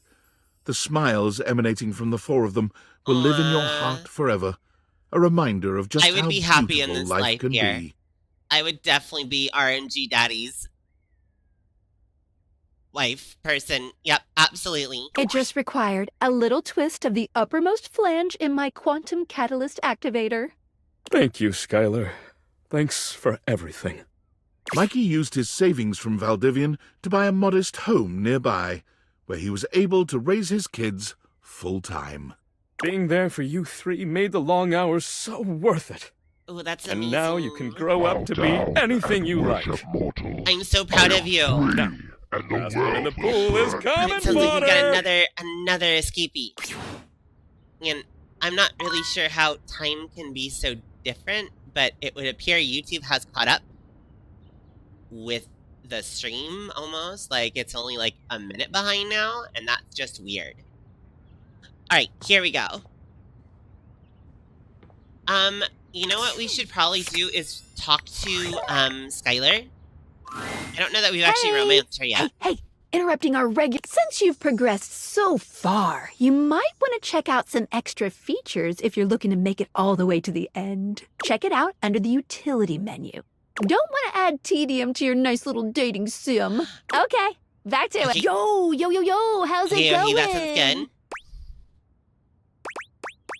The smiles emanating from the four of them will live in your heart forever. A reminder of just
I would
how
be happy in
beautiful
this
life
life
can
here.
be.
I would definitely be RNG Daddy's wife, person. Yep, absolutely.
It just required a little twist of the uppermost flange in my quantum catalyst activator.
Thank you, Skylar. Thanks for everything.
Mikey used his savings from Valdivian to buy a modest home nearby, where he was able to raise his kids full-time.
Being there for you three made the long hours so worth it.
Oh, that's
And
amazing.
now you can grow up to be anything you like.
I'm so proud of you.
Now, last one in the pool is
It
common
sounds like
water!
you got another escapee. And I'm not really sure how time can be so different, but it would appear YouTube has caught up with the stream almost. Like, it's only like a minute behind now, and that's just weird. Alright, here we go. You know what we should probably do is talk to, Skylar. I don't know that we've actually romanced her yet.
Hey, interrupting our regular... Since you've progressed so far, you might want to check out some extra features if you're looking to make it all the way to the end. Check it out under the utility menu. Don't want to add tedium to your nice little dating sim. Okay, back to it. Yo, how's it going?
That sounds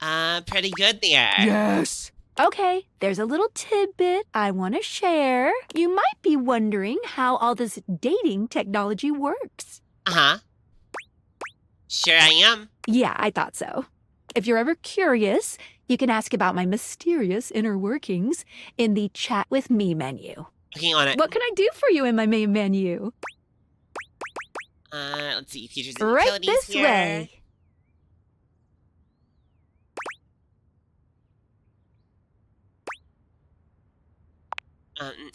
good. Pretty good there.
Yes. Okay, there's a little tidbit I want to share. You might be wondering how all this dating technology works.
Uh-huh. Sure I am.
Yeah, I thought so. If you're ever curious, you can ask about my mysterious inner workings in the Chat With Me menu.
Looking on it.
What can I do for you in my main menu?
Let's see. Features and
Right
utilities
this
here.
way.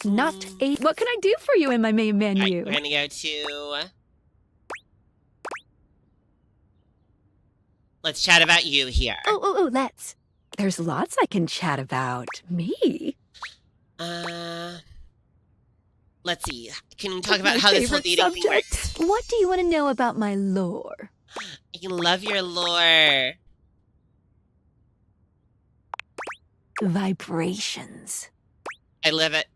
Not a... What can I do for you in my main menu?
We're gonna go to... Let's chat about you here.
Let's. There's lots I can chat about. Me?
Let's see. Can we talk about how this whole dating thing works?
What do you want to know about my lore?
I love your lore.
Vibrations.
I live it.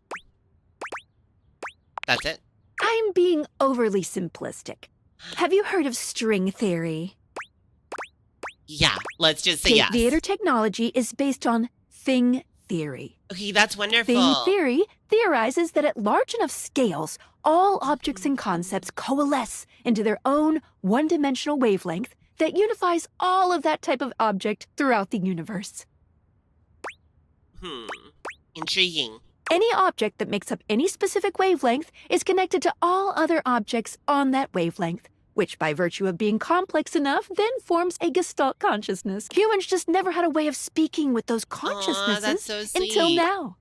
That's it?
I'm being overly simplistic. Have you heard of string theory?
Yeah, let's just say yes.
Theater technology is based on thing theory.
Okay, that's wonderful.
Thing theory theorizes that at large enough scales, all objects and concepts coalesce into their own one-dimensional wavelength that unifies all of that type of object throughout the universe.
Intriguing.
Any object that makes up any specific wavelength is connected to all other objects on that wavelength, which by virtue of being complex enough then forms a Gestalt consciousness. Humans just never had a way of speaking with those consciousnesses
that's so sweet.
until now.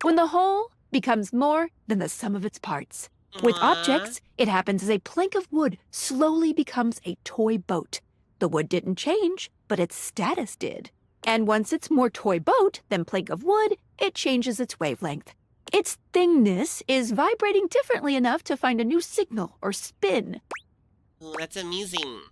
When the whole becomes more than the sum of its parts. With objects, it happens as a plank of wood slowly becomes a toy boat. The wood didn't change, but its status did. And once it's more toy boat than plank of wood, it changes its wavelength. Its thingness is vibrating differently enough to find a new signal or spin.
Oh, that's amazing.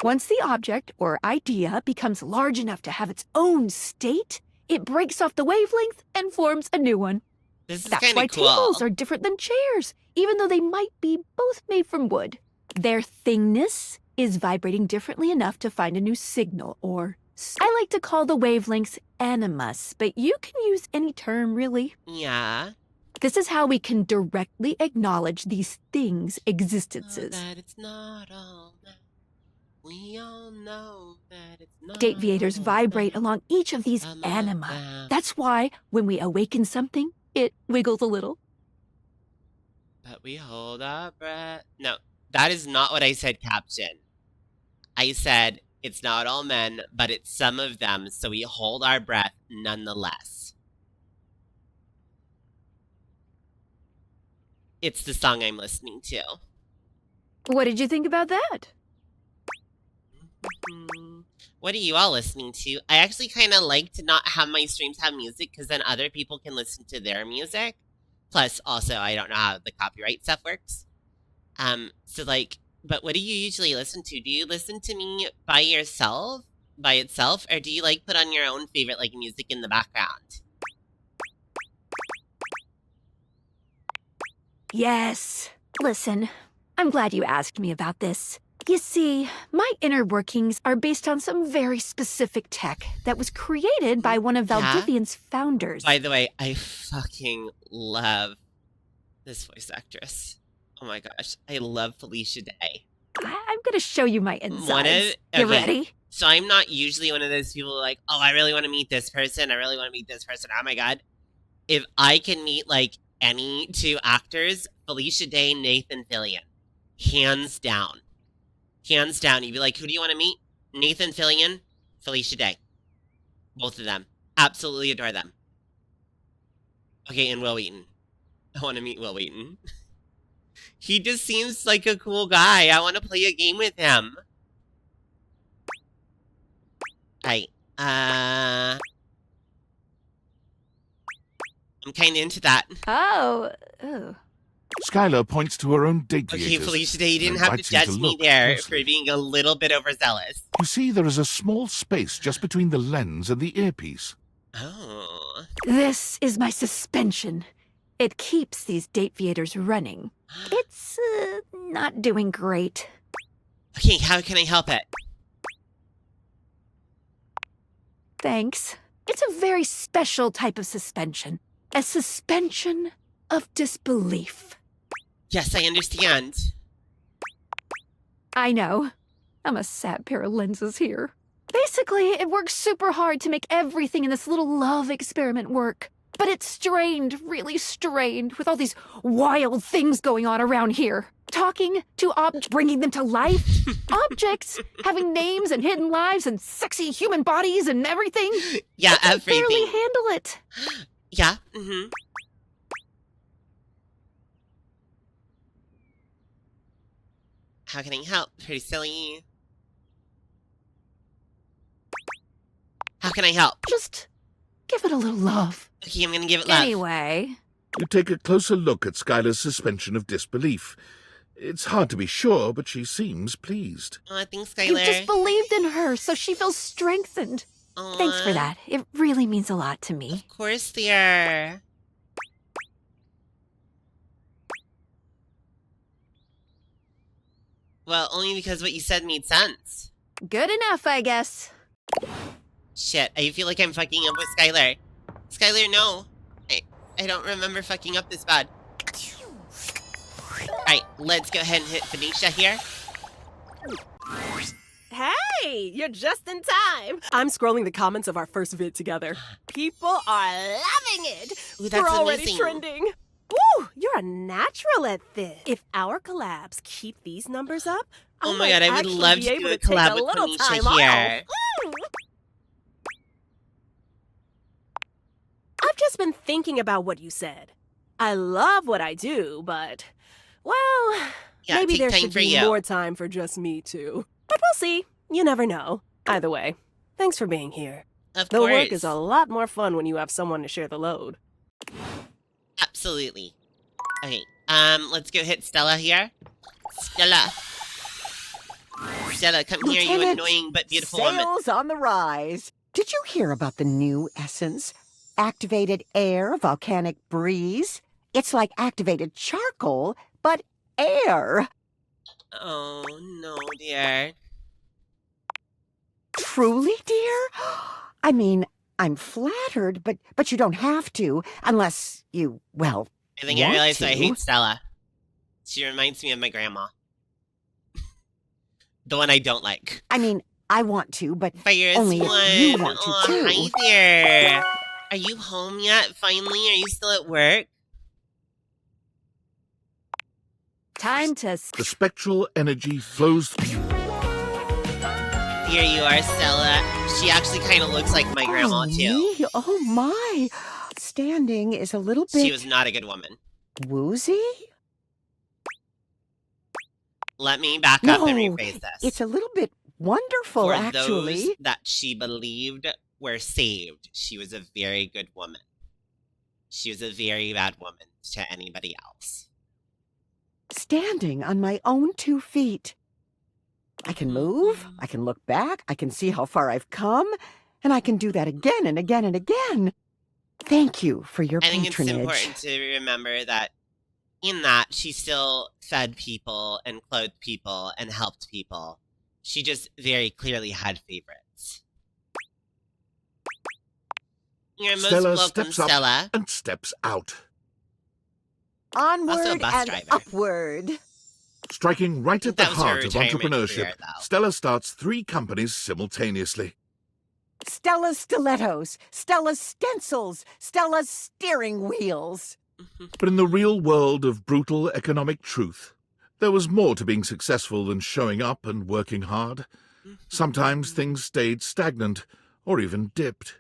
Once the object or idea becomes large enough to have its own state, it breaks off the wavelength and forms a new one.
This is
That's why
cool.
tables are different than chairs, even though they might be both made from wood. Their thingness is vibrating differently enough to find a new signal or... I like to call the wavelengths animus, but you can use any term, really.
Yeah.
This is how we can directly acknowledge these things' existences.
That it's not all that. We all know that it's not
Deviators
all
vibrate
that.
along each of these anima. That's why, when we awaken something, it wiggles a little.
But we hold our breath. No, that is not what I said, Captain. I said, it's not all men, but it's some of them, so we hold our breath nonetheless. It's the song I'm listening to.
What did you think about that?
What are you all listening to? I actually kind of like to not have my streams have music, because then other people can listen to their music. Plus, also, I don't know how the copyright stuff works. So like, but what do you usually listen to? Do you listen to me by itself, or do you like put on your own favorite like music in the background?
Yes. Listen, I'm glad you asked me about this. You see, my inner workings are based on some very specific tech that was created by one of Valdivian's founders.
By the way, I fucking love this voice actress. Oh my gosh, I love Felicia Day.
I'm gonna show you my insides. You ready?
So I'm not usually one of those people like, oh, I really want to meet this person. I really want to meet this person. Oh my god. If I can meet like any two actors, Felicia Day, Nathan Fillion. Hands down. Hands down. You'd be like, who do you want to meet? Nathan Fillion, Felicia Day. Both of them. Absolutely adore them. Okay, and Will Wheaton. I want to meet Will Wheaton. He just seems like a cool guy. I want to play a game with him. Alright, I'm kind of into that.
Oh.
Skylar points to her own date
Okay,
theaters
Felicia Day, you didn't
and
have to
invites you
judge me
look
there
closely.
for being a little bit overzealous.
You see, there is a small space just between the lens and the earpiece.
Oh.
This is my suspension. It keeps these deviators running. It's, not doing great.
Okay, how can I help it?
Thanks. It's a very special type of suspension. A suspension of disbelief.
Yes, I understand.
I know. I'm a sad pair of lenses here. Basically, it works super hard to make everything in this little love experiment work. But it's strained, really strained, with all these wild things going on around here. talking to bringing them to life. Objects having names and hidden lives and sexy human bodies and everything.
Yeah,
I can
everything.
barely handle it.
Yeah. How can I help? Pretty silly. How can I help?
Just give it a little love.
Okay, I'm gonna give it love.
Anyway.
You take a closer look at Skylar's suspension of disbelief. It's hard to be sure, but she seems pleased.
Oh, thanks,
You
Skylar.
just believed in her, so she feels strengthened. Thanks for that. It really means a lot to me.
Of course, dear. Well, only because what you said made sense.
Good enough, I guess.
Shit, I feel like I'm fucking up with Skylar. Skylar, no. I don't remember fucking up this bad. Alright, let's go ahead and hit Phoenicia here.
Hey, you're just in time. I'm scrolling the comments of our first vid together. People are loving it.
Ooh, that's
We're already
amazing.
trending. Ooh, you're a natural at this. If our collabs keep these numbers up,
Oh my god, I would love to do a collab with Phoenicia here.
I've just been thinking about what you said. I love what I do, but, well,
Yeah,
maybe
take
there
time
should
for
be
you.
more time for just me too. But we'll see. You never know. Either way, thanks for being here.
Of
The
course.
work is a lot more fun when you have someone to share the load.
Absolutely. Okay, let's go hit Stella here. Stella. Stella, come here, you
Lieutenant,
annoying but beautiful woman.
Sales on the rise. Did you hear about the new essence? Activated air, volcanic breeze. It's like activated charcoal, but air.
Oh, no, dear.
Truly, dear? I mean, I'm flattered, but you don't have to, unless you, well,
I think I
want
realized
to.
I hate Stella. She reminds me of my grandma. The one I don't like.
I mean, I want to, but
Fires
only
one.
if you want to,
Oh,
too.
hi there. Are you home yet, finally? Are you still at work?
Time to...
The spectral energy flows through.
Here you are, Stella. She actually kind of looks like my grandma, too.
Me? Oh, my. Standing is a little bit
She was not a good woman.
woozy?
Let me back up and
No,
rephrase this.
it's a little bit wonderful,
For
actually.
those that she believed were saved, she was a very good woman. She was a very bad woman to anybody else.
Standing on my own 2 feet. I can move, I can look back, I can see how far I've come, and I can do that again and again and again. Thank you for your
I think it's
patronage.
important to remember that in that, she still fed people and clothed people and helped people. She just very clearly had favorites. You're most
Stella
welcome,
steps up
Stella.
and steps out,
Onward
Also a bus
and
driver.
upward.
striking right at the
That was her
heart of
retirement
entrepreneurship.
career, though.
Stella starts 3 companies simultaneously.
Stella's stilettos, Stella's stencils, Stella's steering wheels.
But in the real world of brutal economic truth, there was more to being successful than showing up and working hard. Sometimes things stayed stagnant or even dipped.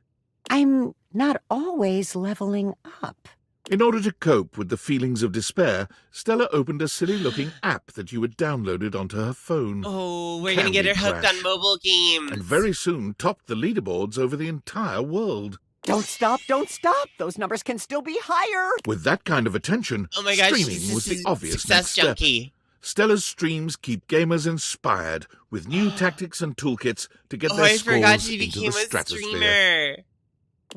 I'm not always leveling up.
In order to cope with the feelings of despair, Stella opened a silly-looking app that you had downloaded onto her phone.
Oh, we're gonna get her
Candy
hooked
Crush.
on mobile games.
And very soon topped the leaderboards over the entire world.
Don't stop, don't stop. Those numbers can still be higher.
With that kind of attention,
Oh my gosh,
streaming
she's
was
a
the obvious
success
next step.
junkie.
Stella's streams keep gamers inspired with new tactics and toolkits to get
Oh,
their
I forgot
scores
she
into
became
the
a
stratosphere.
streamer.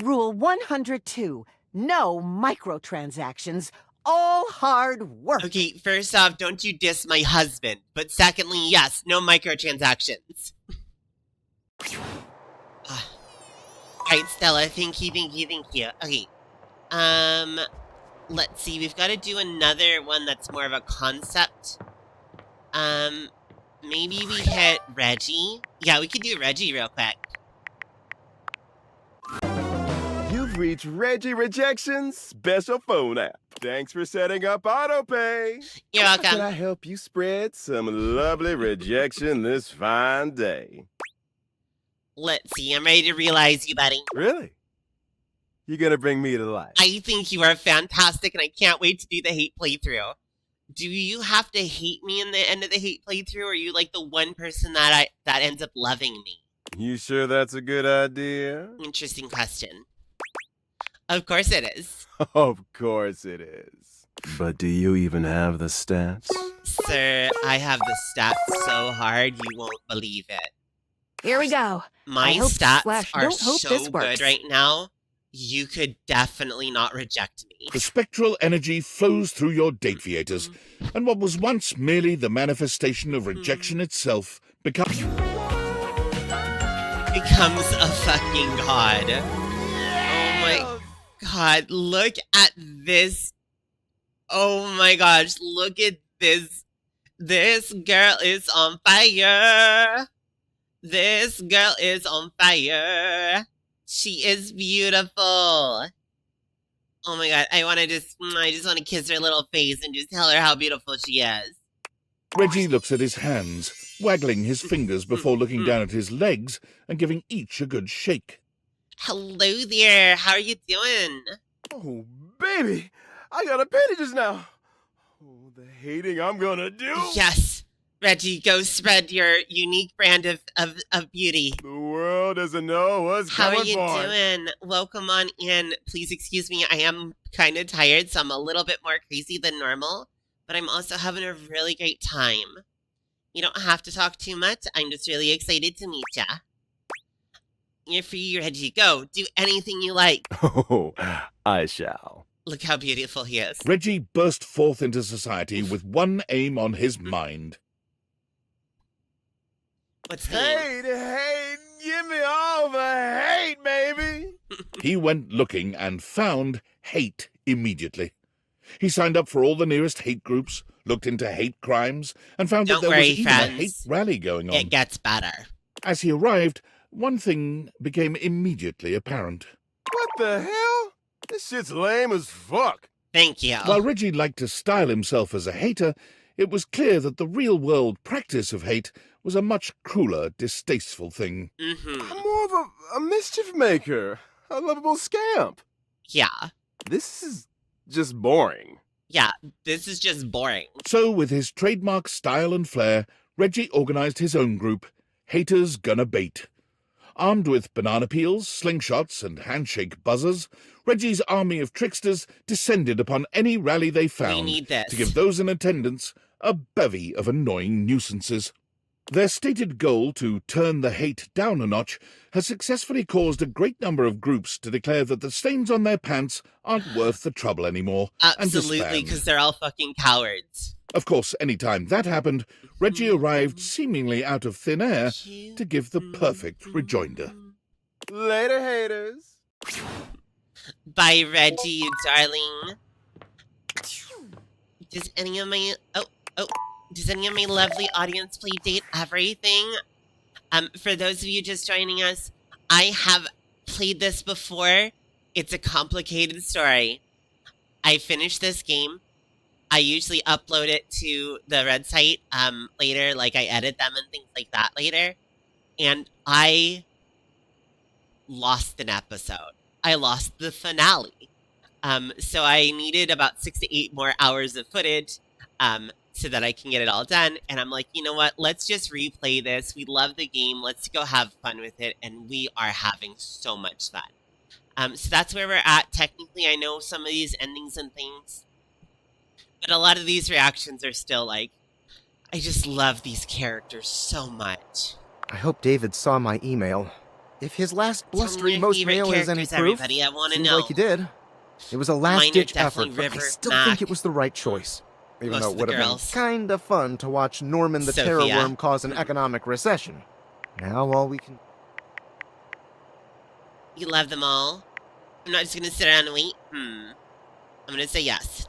Rule 102. No microtransactions. All hard work.
Okay, first off, don't you diss my husband. But secondly, yes, no microtransactions. Alright, Stella, thank you. Okay, let's see, we've got to do another one that's more of a concept. Maybe we hit Reggie? Yeah, we could do Reggie real quick.
You've reached Reggie Rejection's special phone app. Thanks for setting up autopay.
You're welcome.
How can I help you spread some lovely rejection this fine day?
Let's see, I'm ready to realize you, buddy.
Really? You're gonna bring me to life?
I think you are fantastic, and I can't wait to do the hate playthrough. Do you have to hate me in the end of the hate playthrough, or are you like the one person that ends up loving me?
You sure that's a good idea?
Interesting question. Of course it is.
Of course it is. But do you even have the stats?
Sir, I have the stats so hard you won't believe it.
Here we go.
My
I hope
stats
slash
are
don't hope
so
this
good
works.
right now, you could definitely not reject me.
The spectral energy flows through your dateviators, and what was once merely the manifestation of rejection itself becomes
a fucking god. Oh my god, look at this. Oh my gosh, look at this. This girl is on fire. This girl is on fire. She is beautiful. Oh my god, I just want to kiss her little face and just tell her how beautiful she is.
Reggie looks at his hands, waggling his fingers before looking down at his legs and giving each a good shake.
Hello there, how are you doing?
Oh, baby, I got appendages now. Oh, the hating I'm gonna do.
Yes, Reggie, go spread your unique brand of beauty.
The world doesn't know what's
How
coming
are you
for.
doing? Welcome on in. Please excuse me, I am kind of tired, so I'm a little bit more crazy than normal, but I'm also having a really great time. You don't have to talk too much. I'm just really excited to meet ya. You're free, Reggie. Go. Do anything you like.
Oh, I shall.
Look how beautiful he is.
Reggie burst forth into society with one aim on his mind.
What's the
Hate, give me all the hate, baby.
He went looking and found hate immediately. He signed up for all the nearest hate groups, looked into hate crimes, and found that
Don't
there
worry,
was even
friends.
a hate rally going on.
It gets better.
As he arrived, one thing became immediately apparent.
What the hell? This shit's lame as fuck.
Thank you.
While Reggie liked to style himself as a hater, it was clear that the real-world practice of hate was a much crueler, distasteful thing.
I'm more of a mischief maker, a lovable scamp.
Yeah.
This is just boring.
Yeah, this is just boring.
So, with his trademark style and flair, Reggie organized his own group, Haters Gonna Bait. Armed with banana peels, slingshots, and handshake buzzers, Reggie's army of tricksters descended upon any rally they found
need this.
to give those in attendance a bevy of annoying nuisances. Their stated goal to turn the hate down a notch has successfully caused a great number of groups to declare that the stains on their pants aren't worth the trouble anymore.
Absolutely,
and
because they're all fucking cowards.
Of course, any time that happened, Reggie arrived seemingly out of thin air to give the perfect rejoinder.
Later, haters.
Bye, Reggie, you darling. Does any of my lovely audience play date everything? For those of you just joining us, I have played this before. It's a complicated story. I finished this game. I usually upload it to the Red site later, like I edit them and things like that later. And I lost an episode. I lost the finale. So I needed about 6 to 8 more hours of footage so that I can get it all done. And I'm like, you know what? Let's just replay this. We love the game. Let's go have fun with it. And we are having so much fun. So that's where we're at. Technically, I know some of these endings and things. But a lot of these reactions are still like, I just love these characters so much.
I hope David saw my email. If his last blustery most mail is any proof,
everybody. I want to
seems
know.
like he did. It was a
Mine are
last-ditch
definitely
effort, but I
River,
still
Mac,
think it was the right choice. Even
most
though
of
it
the
would have been
girls.
kind of fun to watch Norman the Terror
Sophia.
Worm cause an economic recession. Now all we can...
You love them all? I'm not just going to sit around and wait. I'm going to say yes.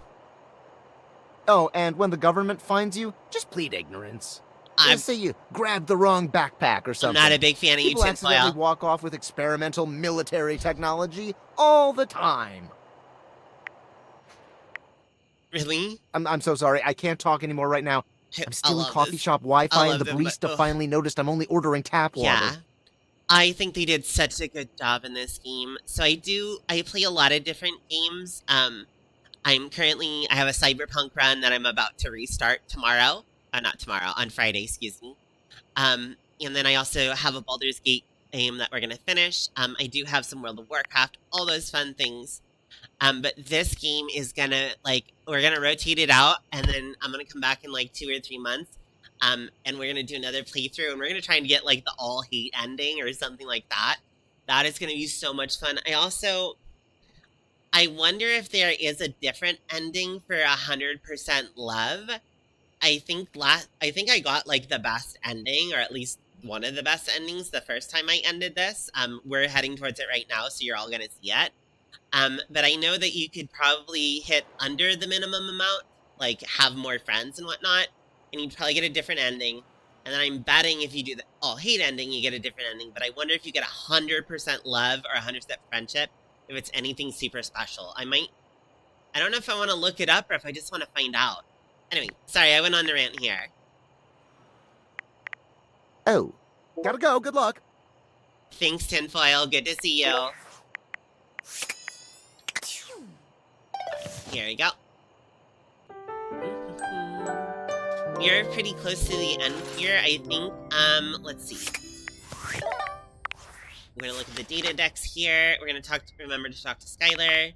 Oh, and when the government finds you, just plead ignorance. Let's say you grabbed the wrong backpack or something.
I'm not a big fan of you,
People accidentally
tinfoil.
walk off with experimental military technology all the time.
Really?
I'm so sorry. I can't talk anymore right now. I'm stealing coffee
this.
shop Wi-Fi, and the barista finally noticed I'm only ordering tap water.
Yeah. I think they did such a good job in this game. So I play a lot of different games. I have a Cyberpunk run that I'm about to restart tomorrow. Not tomorrow, on Friday, excuse me. And then I also have a Baldur's Gate game that we're going to finish. I do have some World of Warcraft, all those fun things. But this game is gonna, we're gonna rotate it out, and then I'm gonna come back in 2 or 3 months. And we're gonna do another playthrough, and we're gonna try and get the all hate ending or something like that. That is gonna be so much fun. I wonder if there is a different ending for 100% love. I think I got the best ending, or at least one of the best endings the first time I ended this. We're heading towards it right now, so you're all gonna see it. But I know that you could probably hit under the minimum amount, have more friends and whatnot, and you'd probably get a different ending. And then I'm betting if you do the all hate ending, you get a different ending. But I wonder if you get 100% love or 100% friendship, if it's anything super special. I don't know if I want to look it up or if I just want to find out. Anyway, sorry, I went on the rant here.
Oh, gotta go. Good luck.
Thanks, Tinfoil. Good to see you. Here we go. You're pretty close to the end here, I think. Let's see. We're gonna look at the data decks here. We're gonna remember to talk to Skylar.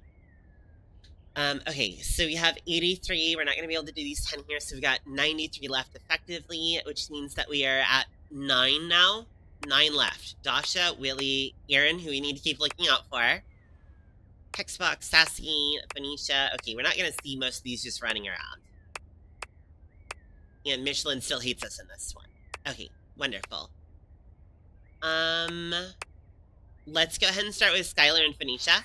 Okay, so we have 83. We're not gonna be able to do these 10 here, so we've got 93 left effectively, which means that we are at 9 now. 9 left. Dasha, Willie, Aaron, who we need to keep looking out for. Hexbox, Sassy, Phoenicia. Okay, we're not going to see most of these just running around. And Michelin still hates us in this one. Okay, wonderful. Let's go ahead and start with Skylar and Phoenicia.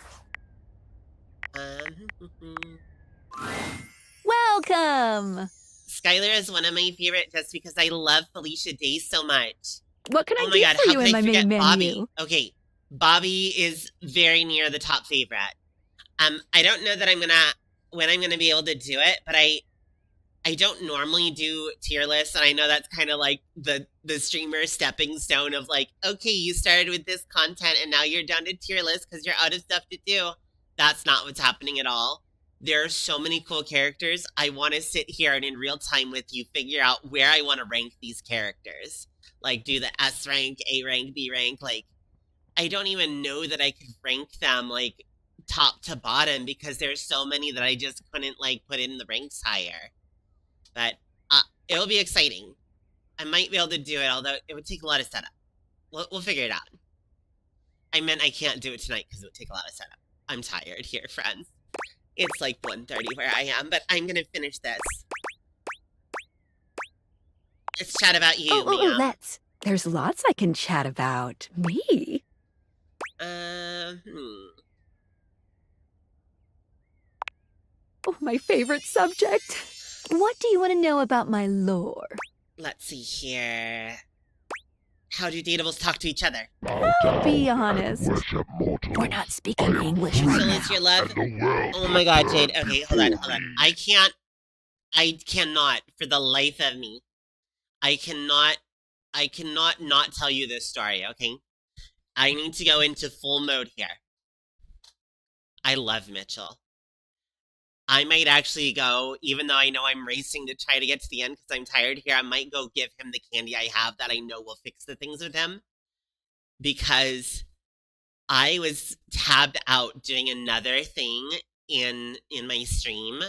Welcome!
Skylar is one of my favorite just because I love Felicia Day so much.
What can I do for you in my main menu?
Bobby? Okay, Bobby is very near the top favorite. I don't know that when I'm gonna be able to do it, but I don't normally do tier lists, and I know that's kind of the streamer stepping stone of okay, you started with this content and now you're down to tier list because you're out of stuff to do. That's not what's happening at all. There are so many cool characters. I want to sit here and in real time with you figure out where I want to rank these characters. Do the S rank, A rank, B rank. I don't even know that I could rank them top to bottom because there's so many that I just couldn't put in the ranks higher. But it'll be exciting. I might be able to do it, although it would take a lot of setup. We'll figure it out. I meant I can't do it tonight because it would take a lot of setup. I'm tired here, friends. It's 1:30 where I am, but I'm gonna finish this. Let's chat about you, Mia.
Let's. There's lots I can chat about. Me? Oh, my favorite subject. What do you want to know about my lore?
Let's see here. How do dateables talk to each other?
Be honest. We're not speaking English right now.
Is your love? Oh my god, Jade. Okay, hold on. I cannot, for the life of me, I cannot not tell you this story, okay? I need to go into full mode here. I love Mitchell. I might actually go, even though I know I'm racing to try to get to the end because I'm tired here, I might go give him the candy I have that I know will fix the things with him. Because I was tabbed out doing another thing in my stream,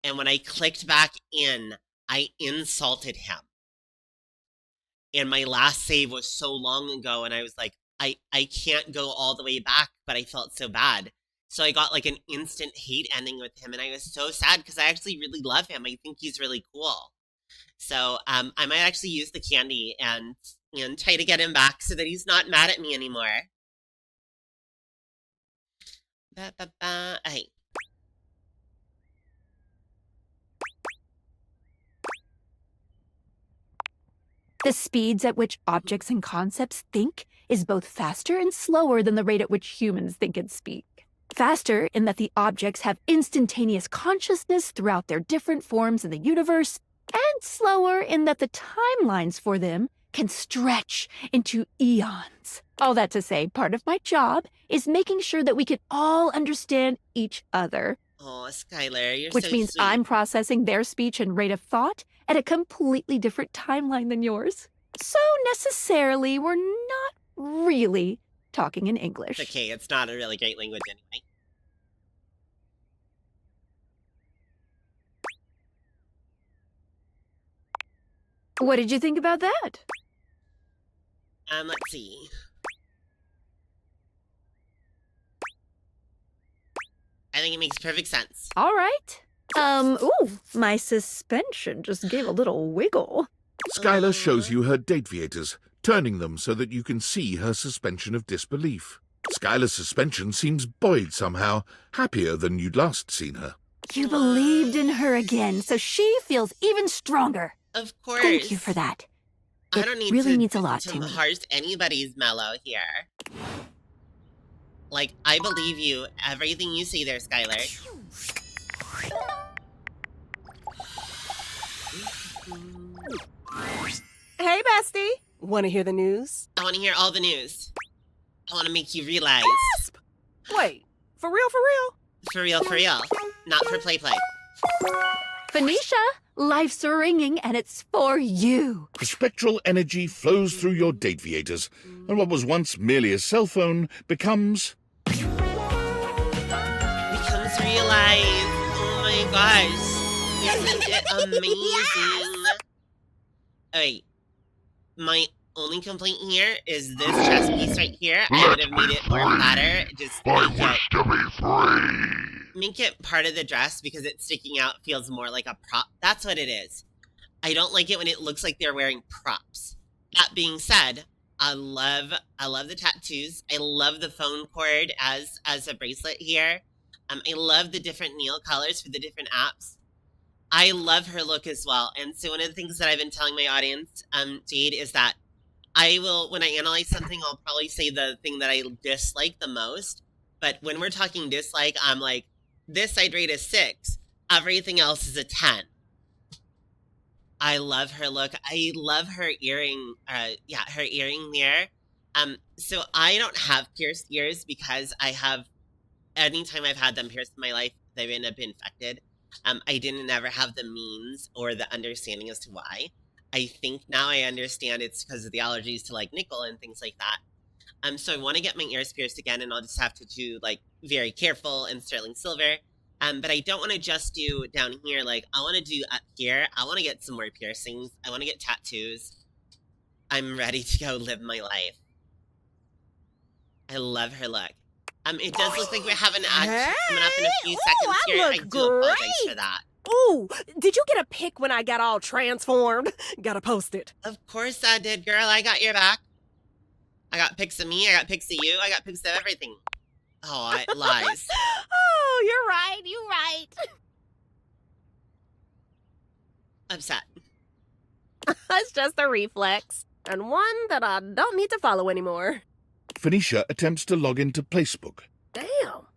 and when I clicked back in, I insulted him. And my last save was so long ago, and I was like, I can't go all the way back, but I felt so bad. So I got an instant hate ending with him, and I was so sad because I actually really love him. I think he's really cool. So I might actually use the candy and try to get him back so that he's not mad at me anymore. Hey.
The speeds at which objects and concepts think is both faster and slower than the rate at which humans think and speak. Faster in that the objects have instantaneous consciousness throughout their different forms in the universe, and slower in that the timelines for them can stretch into eons. All that to say, part of my job is making sure that we can all understand each other.
Oh, Skylar, you're
Which
so
means
sweet.
I'm processing their speech and rate of thought at a completely different timeline than yours. So necessarily, we're not really talking in English.
It's okay, it's not a really great language anyway.
What did you think about that?
Let's see. I think it makes perfect sense.
All right. Ooh, my suspension just gave a little wiggle.
Skylar shows you her dateviators, turning them so that you can see her suspension of disbelief. Skylar's suspension seems buoyed somehow, happier than you'd last seen her.
You believed in her again, so she feels even stronger.
Of course.
Thank you for that.
I don't need
really
to,
means a lot to me.
harsh anybody's mellow here. Like, I believe you. Everything you say there, Skylar.
Hey, bestie. Want to hear the news?
I want to hear all the news. I want to make you realize.
Gasp! Wait, for real, for real?
For real, for real. Not for play.
Phoenicia, life's ringing and it's for you.
The spectral energy flows through your dateviators, and what was once merely a cell phone becomes
Realize. Oh my gosh. Isn't it amazing? Alright. My only complaint here is this chest piece right here. I would have made it more flatter. Just make it part of the dress because it's sticking out feels more like a prop. That's what it is. I don't like it when it looks like they're wearing props. That being said, I love the tattoos. I love the phone cord as a bracelet here. I love the different nail colors for the different apps. I love her look as well. And so one of the things that I've been telling my audience, Jade, is that I will, when I analyze something, I'll probably say the thing that I dislike the most. But when we're talking dislike, I'm like, this I'd rate a 6. Everything else is a 10. I love her look. I love her earring. Her earring there. So I don't have pierced ears because anytime I've had them pierced in my life, they've ended up infected. I didn't ever have the means or the understanding as to why. I think now I understand it's because of the allergies to like nickel and things like that. So I want to get my ears pierced again, and I'll just have to do like very careful and sterling silver. But I don't want to just do down here. Like I want to do up here. I want to get some more piercings. I want to get tattoos. I'm ready to go live my life. I love her look. It does look like we have an ad coming up in a few seconds here. I do apologize for that.
Ooh, did you get a pic when I got all transformed? Gotta post it.
Of course I did, girl. I got your back. I got pics of me. I got pics of you. I got pics of everything. Oh, lies.
Oh, you're right. You're right.
Upset.
It's just a reflex. And one that I don't need to follow anymore.
Phoenicia attempts to log into Placebook.
Damn.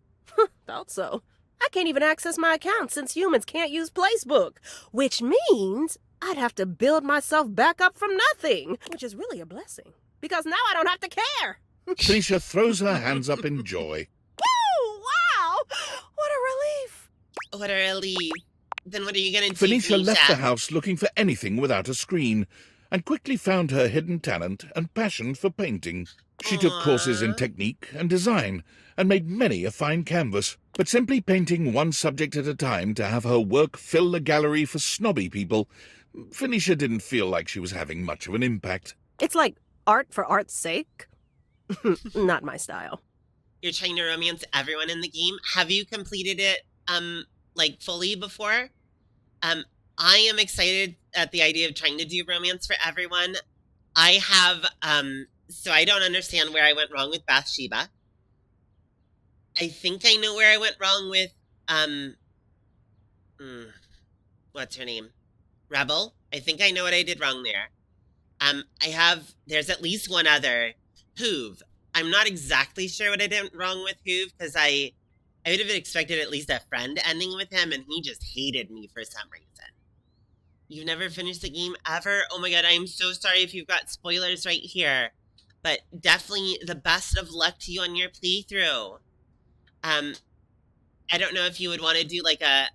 Thought so. I can't even access my account since humans can't use Placebook, which means I'd have to build myself back up from nothing, which is really a blessing, because now I don't have to care.
Phoenicia throws her hands up in joy.
Woo! Wow! What a relief.
What a relief. Then what are you going to do,
Phoenicia left the house looking for anything without a screen, and quickly found her hidden talent and passion for painting. She took courses in technique and design, and made many a fine canvas, but simply painting one subject at a time to have her work fill the gallery for snobby people, Phoenicia didn't feel like she was having much of an impact.
It's like art for art's sake. Not my style.
You're trying to romance everyone in the game. Have you completed it, like, fully before? I am excited at the idea of trying to do romance for everyone. I have, so I don't understand where I went wrong with Bathsheba. I think I know where I went wrong with, what's her name? Rebel. I think I know what I did wrong there. There's at least one other. Hoove. I'm not exactly sure what I did wrong with Hoove, because I I would have expected at least a friend ending with him, and he just hated me for some reason. You've never finished the game ever? Oh my god, I'm so sorry if you've got spoilers right here. But definitely the best of luck to you on your playthrough. I don't know if you would want to do like a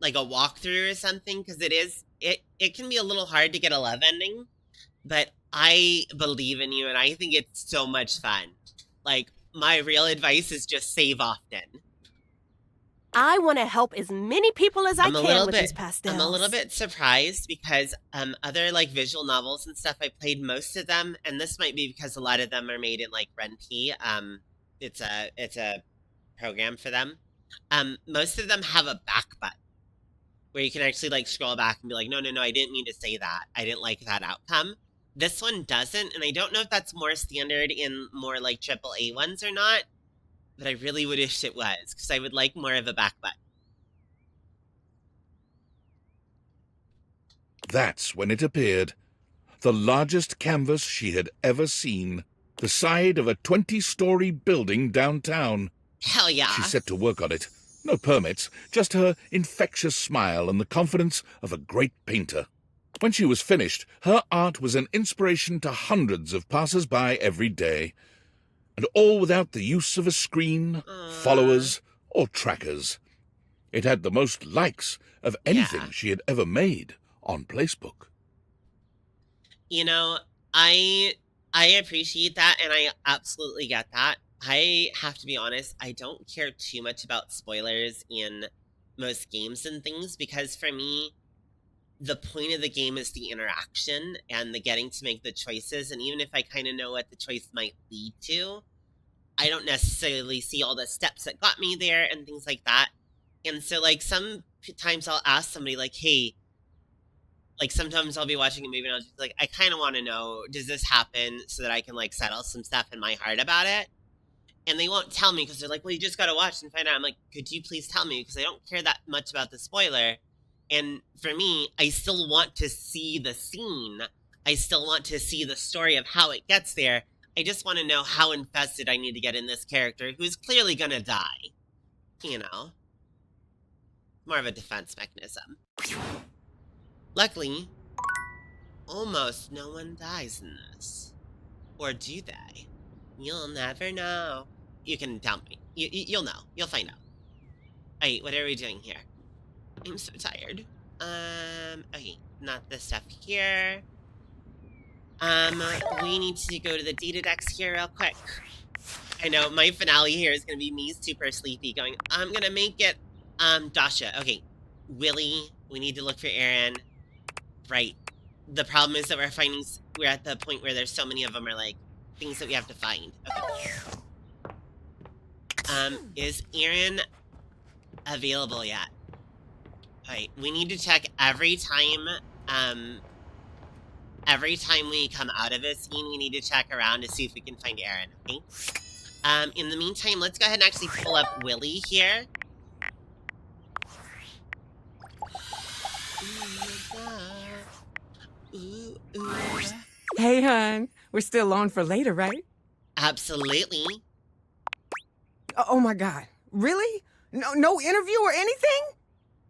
walkthrough or something, because it can be a little hard to get a love ending, but I believe in you and I think it's so much fun. Like, my real advice is just save often.
I want to help as many people as I can with these pastels.
I'm a little bit surprised because other like visual novels and stuff, I played most of them, and this might be because a lot of them are made in like Ren'Py. It's a program for them. Most of them have a back button where you can actually like scroll back and be like, no, I didn't mean to say that. I didn't like that outcome. This one doesn't, and I don't know if that's more standard in more like AAA ones or not. But I really would wish it was, because I would like more of a back button.
That's when it appeared. The largest canvas she had ever seen. The side of a 20-story building downtown.
Hell yeah.
She set to work on it. No permits, just her infectious smile and the confidence of a great painter. When she was finished, her art was an inspiration to hundreds of passers-by every day. And all without the use of a screen, followers, or trackers. It had the most likes of anything she had ever made on Placebook.
You know, I appreciate that, and I absolutely get that. I have to be honest, I don't care too much about spoilers in most games and things, because for me, the point of the game is the interaction and the getting to make the choices, and even if I kind of know what the choice might lead to, I don't necessarily see all the steps that got me there and things like that. And so, like, sometimes I'll ask somebody, like, hey, like, sometimes I'll be watching a movie and I'll just be like, I kind of want to know, does this happen so that I can, like, settle some stuff in my heart about it? And they won't tell me because they're like, well, you just got to watch and find out. I'm like, could you please tell me? Because I don't care that much about the spoiler. And for me, I still want to see the scene. I still want to see the story of how it gets there. I just want to know how invested I need to get in this character who's clearly gonna die. You know? More of a defense mechanism. Luckily, almost no one dies in this. Or do they? You'll never know. You can tell me. You'll know. You'll find out. Wait, what are we doing here? I'm so tired. Okay, not this stuff here. We need to go to the data decks here real quick. I know, my finale here is gonna be me super sleepy going, I'm gonna make it, Dasha. Okay, Willie, we need to look for Aaron. Right. The problem is that we're at the point where there's so many of them are like, things that we have to find. Okay. Is Aaron available yet? Alright, we need to check every time we come out of a scene, we need to check around to see if we can find Aaron, okay? In the meantime, let's go ahead and actually pull up Willie here.
Hey, hon. We're still on for later, right?
Absolutely.
Oh my god. Really? No interview or anything?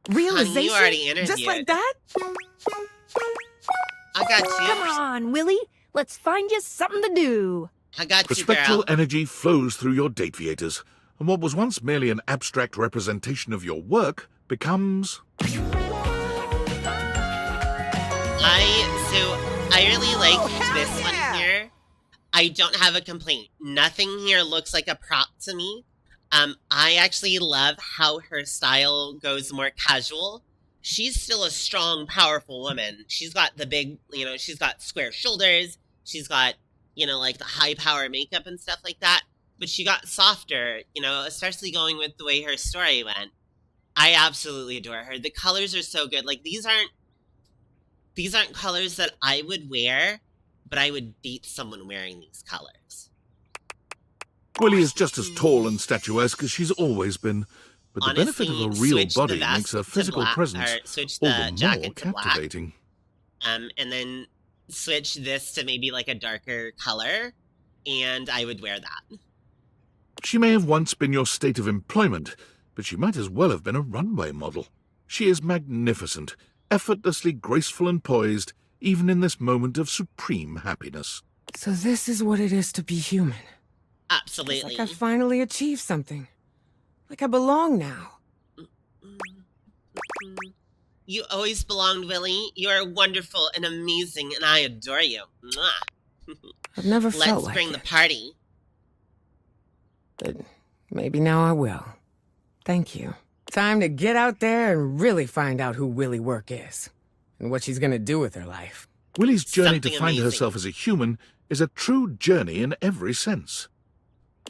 Realization?
Honey, you already interviewed.
Just like that?
I got you.
Come on, Willie. Let's find you something to do.
I got you,
Perspectral
girl.
energy flows through your date creators, and what was once merely an abstract representation of your work becomes...
I really like this one here. I don't have a complaint. Nothing here looks like a prop to me. I actually love how her style goes more casual. She's still a strong, powerful woman. She's got the big, she's got square shoulders. She's got, like the high power makeup and stuff like that. But she got softer, especially going with the way her story went. I absolutely adore her. The colors are so good. Like, these aren't colors that I would wear, but I would date someone wearing these colors.
Willie is just as tall and statuesque as she's always been, but the benefit of a real body makes her physical presence all the more captivating.
And then switch this to maybe like a darker color, and I would wear that.
She may have once been your state of employment, but she might as well have been a runway model. She is magnificent, effortlessly graceful and poised, even in this moment of supreme happiness.
So this is what it is to be human.
Absolutely.
It's like I finally achieved something. Like I belong now.
You always belonged, Willie. You are wonderful and amazing, and I adore you. Mwah.
I've never felt
Let's
like
bring the party.
But maybe now I will. Thank you. Time to get out there and really find out who Willie Work is. And what she's gonna do with her life.
Willie's journey
Something
to find
amazing.
herself as a human is a true journey in every sense.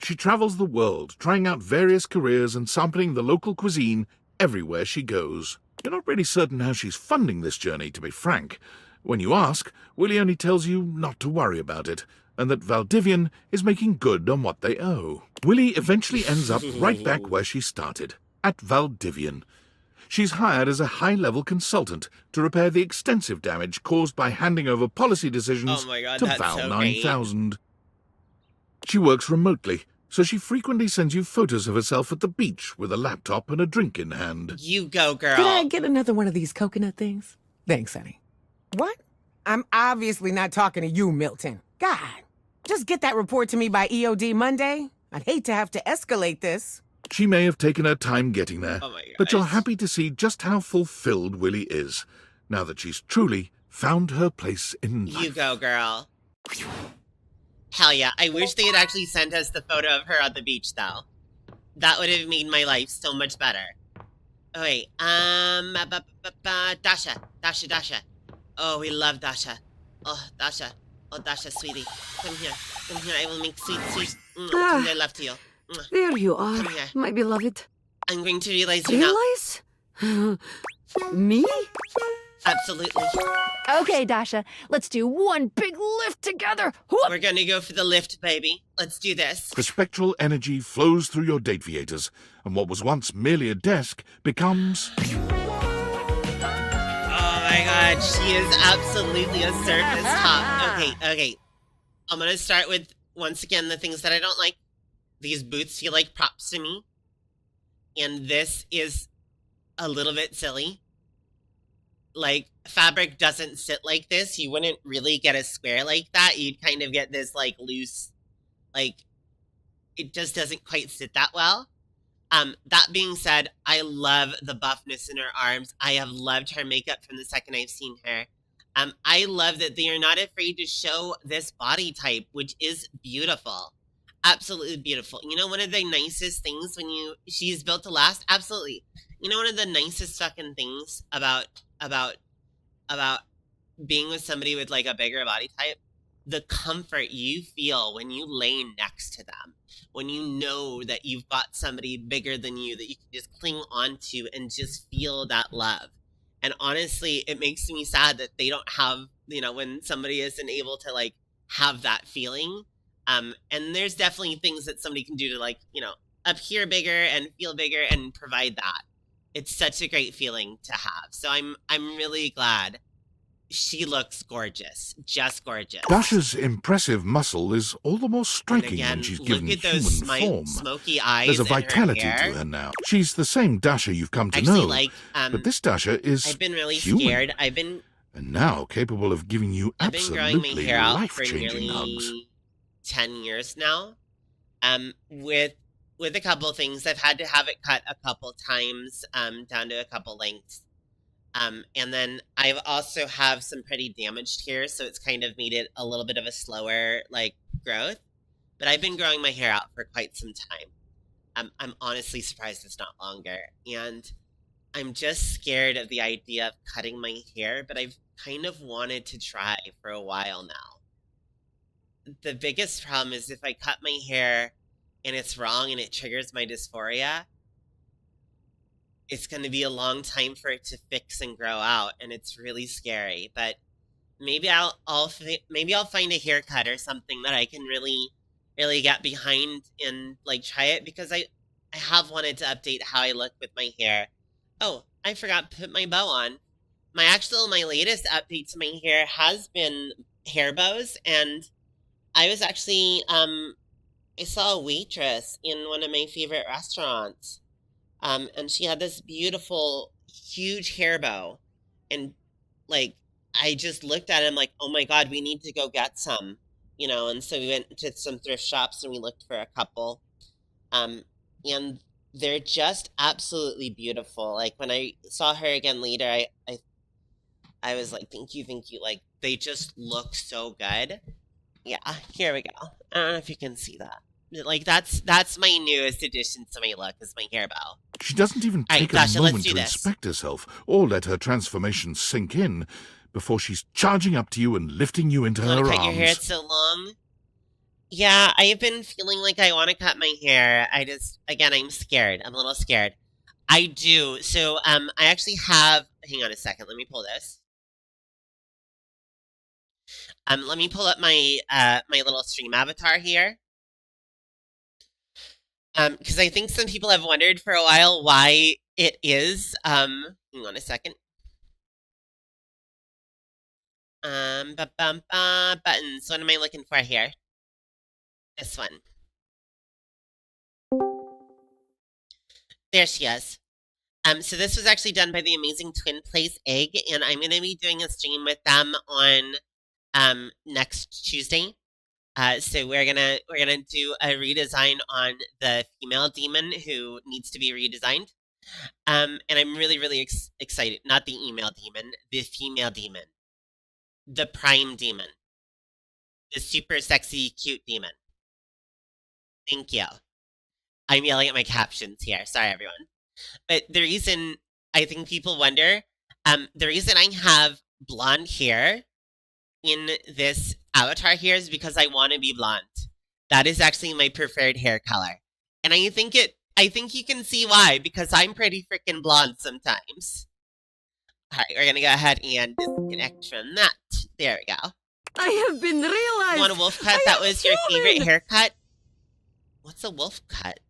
She travels the world, trying out various careers and sampling the local cuisine everywhere she goes. You're not really certain how she's funding this journey, to be frank. When you ask, Willie only tells you not to worry about it, and that Valdivian is making good on what they owe. Willie eventually ends up right back where she started, at Valdivian. She's hired as a high-level consultant to repair the extensive damage caused by handing over policy decisions
Oh my God,
to
that's
Val
so great.
9000. She works remotely, so she frequently sends you photos of herself at the beach with a laptop and a drink in hand.
You go, girl.
Could I get another one of these coconut things? Thanks, honey. What? I'm obviously not talking to you, Milton. God, just get that report to me by EOD Monday. I'd hate to have to escalate this.
She may have taken her time getting there,
Oh my
but you're
gosh.
happy to see just how fulfilled Willie is, now that she's truly found her place in life.
You go, girl. Hell yeah. I wish they had actually sent us the photo of her on the beach, though. That would have made my life so much better. Oh, wait. Dasha. Oh, we love Dasha. Oh, Dasha. Oh, Dasha, sweetie. Come here. Come here. I will make sweet tender love to you.
There you are,
Come here.
my beloved.
I'm going to realize you now.
Realize? Me?
Absolutely.
Okay, Dasha, let's do one big lift together. Whoop!
We're gonna go for the lift, baby. Let's do this.
The spectral energy flows through your date viators, and what was once merely a desk becomes...
Oh my god, she is absolutely a surface top. Okay. I'm gonna start with, once again, the things that I don't like. These boots feel like props to me. And this is a little bit silly. Like, fabric doesn't sit like this. You wouldn't really get a square like that. You'd kind of get this, like, loose, like, it just doesn't quite sit that well. That being said, I love the buffness in her arms. I have loved her makeup from the second I've seen her. I love that they are not afraid to show this body type, which is beautiful. Absolutely beautiful. You know, one of the nicest things she's built to last? Absolutely. You know, one of the nicest fucking things about being with somebody with, like, a bigger body type? The comfort you feel when you lay next to them. When you know that you've got somebody bigger than you that you can just cling onto and just feel that love. And honestly, it makes me sad that they don't have, you know, when somebody isn't able to, like, have that feeling. And there's definitely things that somebody can do to, like, you know, appear bigger and feel bigger and provide that. It's such a great feeling to have. So I'm really glad. She looks gorgeous. Just gorgeous.
Dasha's impressive muscle is all the more striking
again,
when she's
look
given
at those
human form.
smoky eyes.
There's a
in her
vitality
hair.
to her now. She's the same Dasha you've come to
Actually,
know.
like,
but this Dasha is
I've been really
human,
scared. I've been
now capable of giving you
growing my
absolutely
hair out for
life-changing
nearly
hugs.
10 years now. With a couple things, I've had to have it cut a couple times, down to a couple lengths. And then I've also have some pretty damaged hair, so it's kind of made it a little bit of a slower, like, growth. But I've been growing my hair out for quite some time. I'm honestly surprised it's not longer. And I'm just scared of the idea of cutting my hair, but I've kind of wanted to try for a while now. The biggest problem is if I cut my hair and it's wrong and it triggers my dysphoria, it's going to be a long time for it to fix and grow out, and it's really scary. But maybe I'll find a haircut or something that I can really get behind and, like, try it, because I have wanted to update how I look with my hair. Oh, I forgot to put my bow on. My latest update to my hair has been hair bows, and I was actually I saw a waitress in one of my favorite restaurants. And she had this beautiful, huge hair bow. And like, I just looked at it, I'm like, oh my God, we need to go get some, and so we went to some thrift shops and we looked for a couple. Um, and they're just absolutely beautiful. Like when I saw her again later, I was like, thank you, thank you. Like they just look so good. Yeah, here we go. I don't know if you can see that. Like that's my newest addition to my look is my hair bow.
She doesn't even
All right,
take a
Dasha, let's
moment
do
to
this.
inspect herself or let her transformation sink in before she's charging up to you and lifting you into
You
her
want to
arms.
cut your hair? It's so long. Yeah, I've been feeling like I want to cut my hair. Again, I'm scared. I'm a little scared. I do. So, I actually have. Hang on a second. Let me pull this. Let me pull up my my little stream avatar here. Because I think some people have wondered for a while why it is. Hang on a second. Buttons. What am I looking for here? This one. There she is. So this was actually done by the amazing Twin Place Egg, and I'm gonna be doing a stream with them on next Tuesday. So we're gonna do a redesign on the female demon who needs to be redesigned. And I'm really excited. Not the email demon, the female demon, the prime demon, the super sexy cute demon. Thank you. I'm yelling at my captions here. Sorry, everyone. But the reason I think people wonder, the reason I have blonde hair in this avatar here is because I want to be blonde. That is actually my preferred hair color. And I think you can see why, because I'm pretty freaking blonde sometimes. Alright, we're gonna go ahead and disconnect from that. There we go.
I have been realized.
You want a wolf cut? That was your favorite haircut? What's a wolf cut?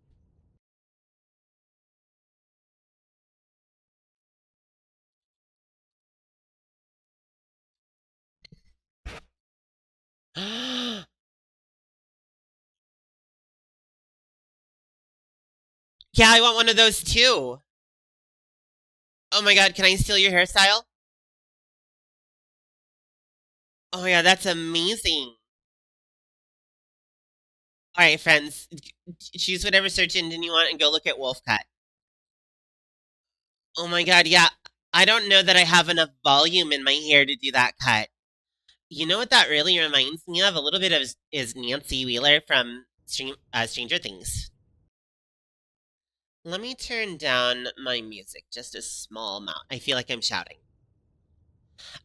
Yeah, I want one of those too. Oh my God, can I steal your hairstyle? Oh my God, that's amazing. Alright, friends, choose whatever search engine you want and go look at wolf cut. Oh my God, yeah. I don't know that I have enough volume in my hair to do that cut. You know what that really reminds me of? A little bit of is Nancy Wheeler from Stranger Things. Let me turn down my music just a small amount. I feel like I'm shouting.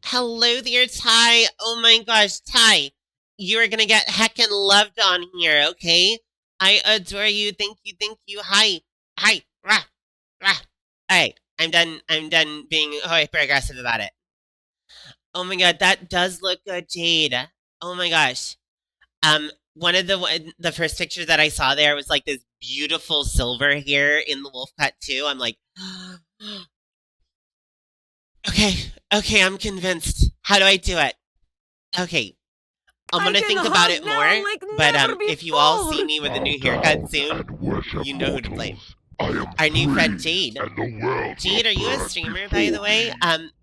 Hello there, Ty. Oh my gosh, Ty. You are gonna get heckin' loved on here, okay? I adore you. Thank you, thank you. Hi. Hi. Rah. Rah. Alright, I'm done being hyper aggressive about it. Oh my God, that does look good, Jade. Oh my gosh. One of the first pictures that I saw there was like this beautiful silver hair in the wolf cut too. I'm like, okay, I'm convinced. How do I do it? Okay, I'm gonna think about it more. But if you all see me with a new haircut soon, you know who to blame. Our new friend Jade. Jade, are you a streamer, by the way?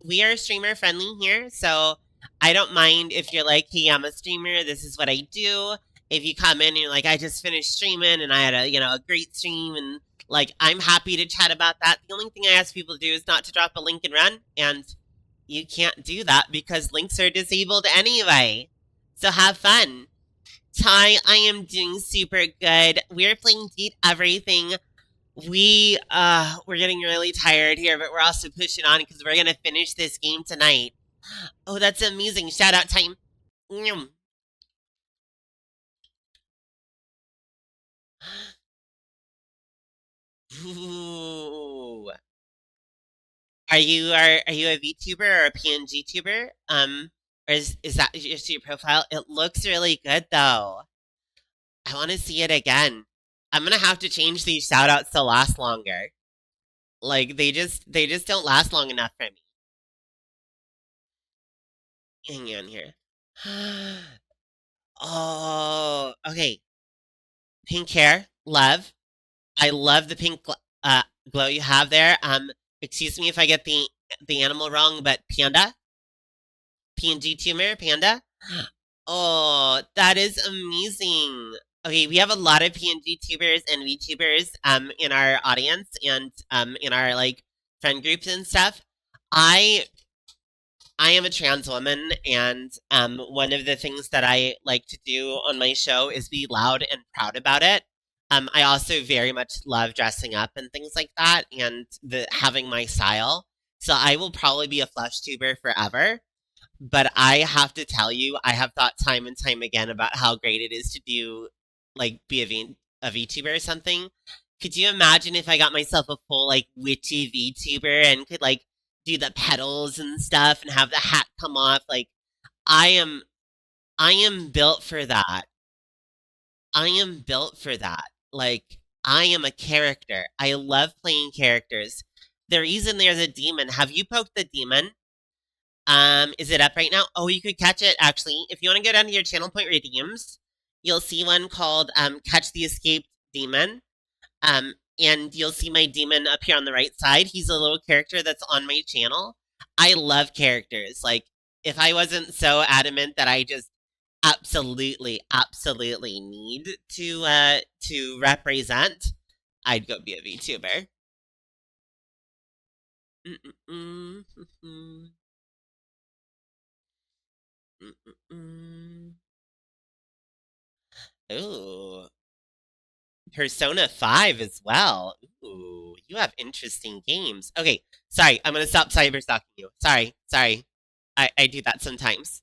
We are streamer friendly here, so I don't mind if you're like, hey, I'm a streamer, this is what I do. If you come in and you're like, I just finished streaming and I had a great stream, and like, I'm happy to chat about that. The only thing I ask people to do is not to drop a link and run, and you can't do that because links are disabled anyway. So have fun. Ty, I am doing super good. We're playing Date Everything. We're getting really tired here, but we're also pushing on because we're gonna finish this game tonight. Oh, that's amazing. Shout out time. Ooh. Are you a VTuber or a PNG tuber? Or is that just your profile? It looks really good though. I want to see it again. I'm gonna have to change these shoutouts to last longer. Like they just don't last long enough for me. Hang on here. Oh, okay. Pink hair, love. I love the pink glow you have there. Excuse me if I get the animal wrong, but panda? PNG tumor, panda? Oh, that is amazing. Okay, we have a lot of PNG tubers and VTubers in our audience and in our like friend groups and stuff. I am a trans woman, and one of the things that I like to do on my show is be loud and proud about it. I also very much love dressing up and things like that, and having my style. So I will probably be a flush tuber forever. But I have to tell you, I have thought time and time again about how great it is to do, like, be a VTuber or something. Could you imagine if I got myself a full, like, witchy VTuber and could, like, do the petals and stuff and have the hat come off? Like, I am built for that. I am built for that. Like, I am a character. I love playing characters. The reason there's a demon, have you poked the demon? Is it up right now? Oh, you could catch it, actually. If you want to go down to your channel point redeems, you'll see one called, Catch the Escaped Demon. And you'll see my demon up here on the right side. He's a little character that's on my channel. I love characters. Like, if I wasn't so adamant that I just absolutely need to represent, I'd go be a VTuber. Ooh. Persona 5 as well. Ooh, you have interesting games. Okay, sorry, I'm gonna stop cyberstalking you. Sorry. I do that sometimes.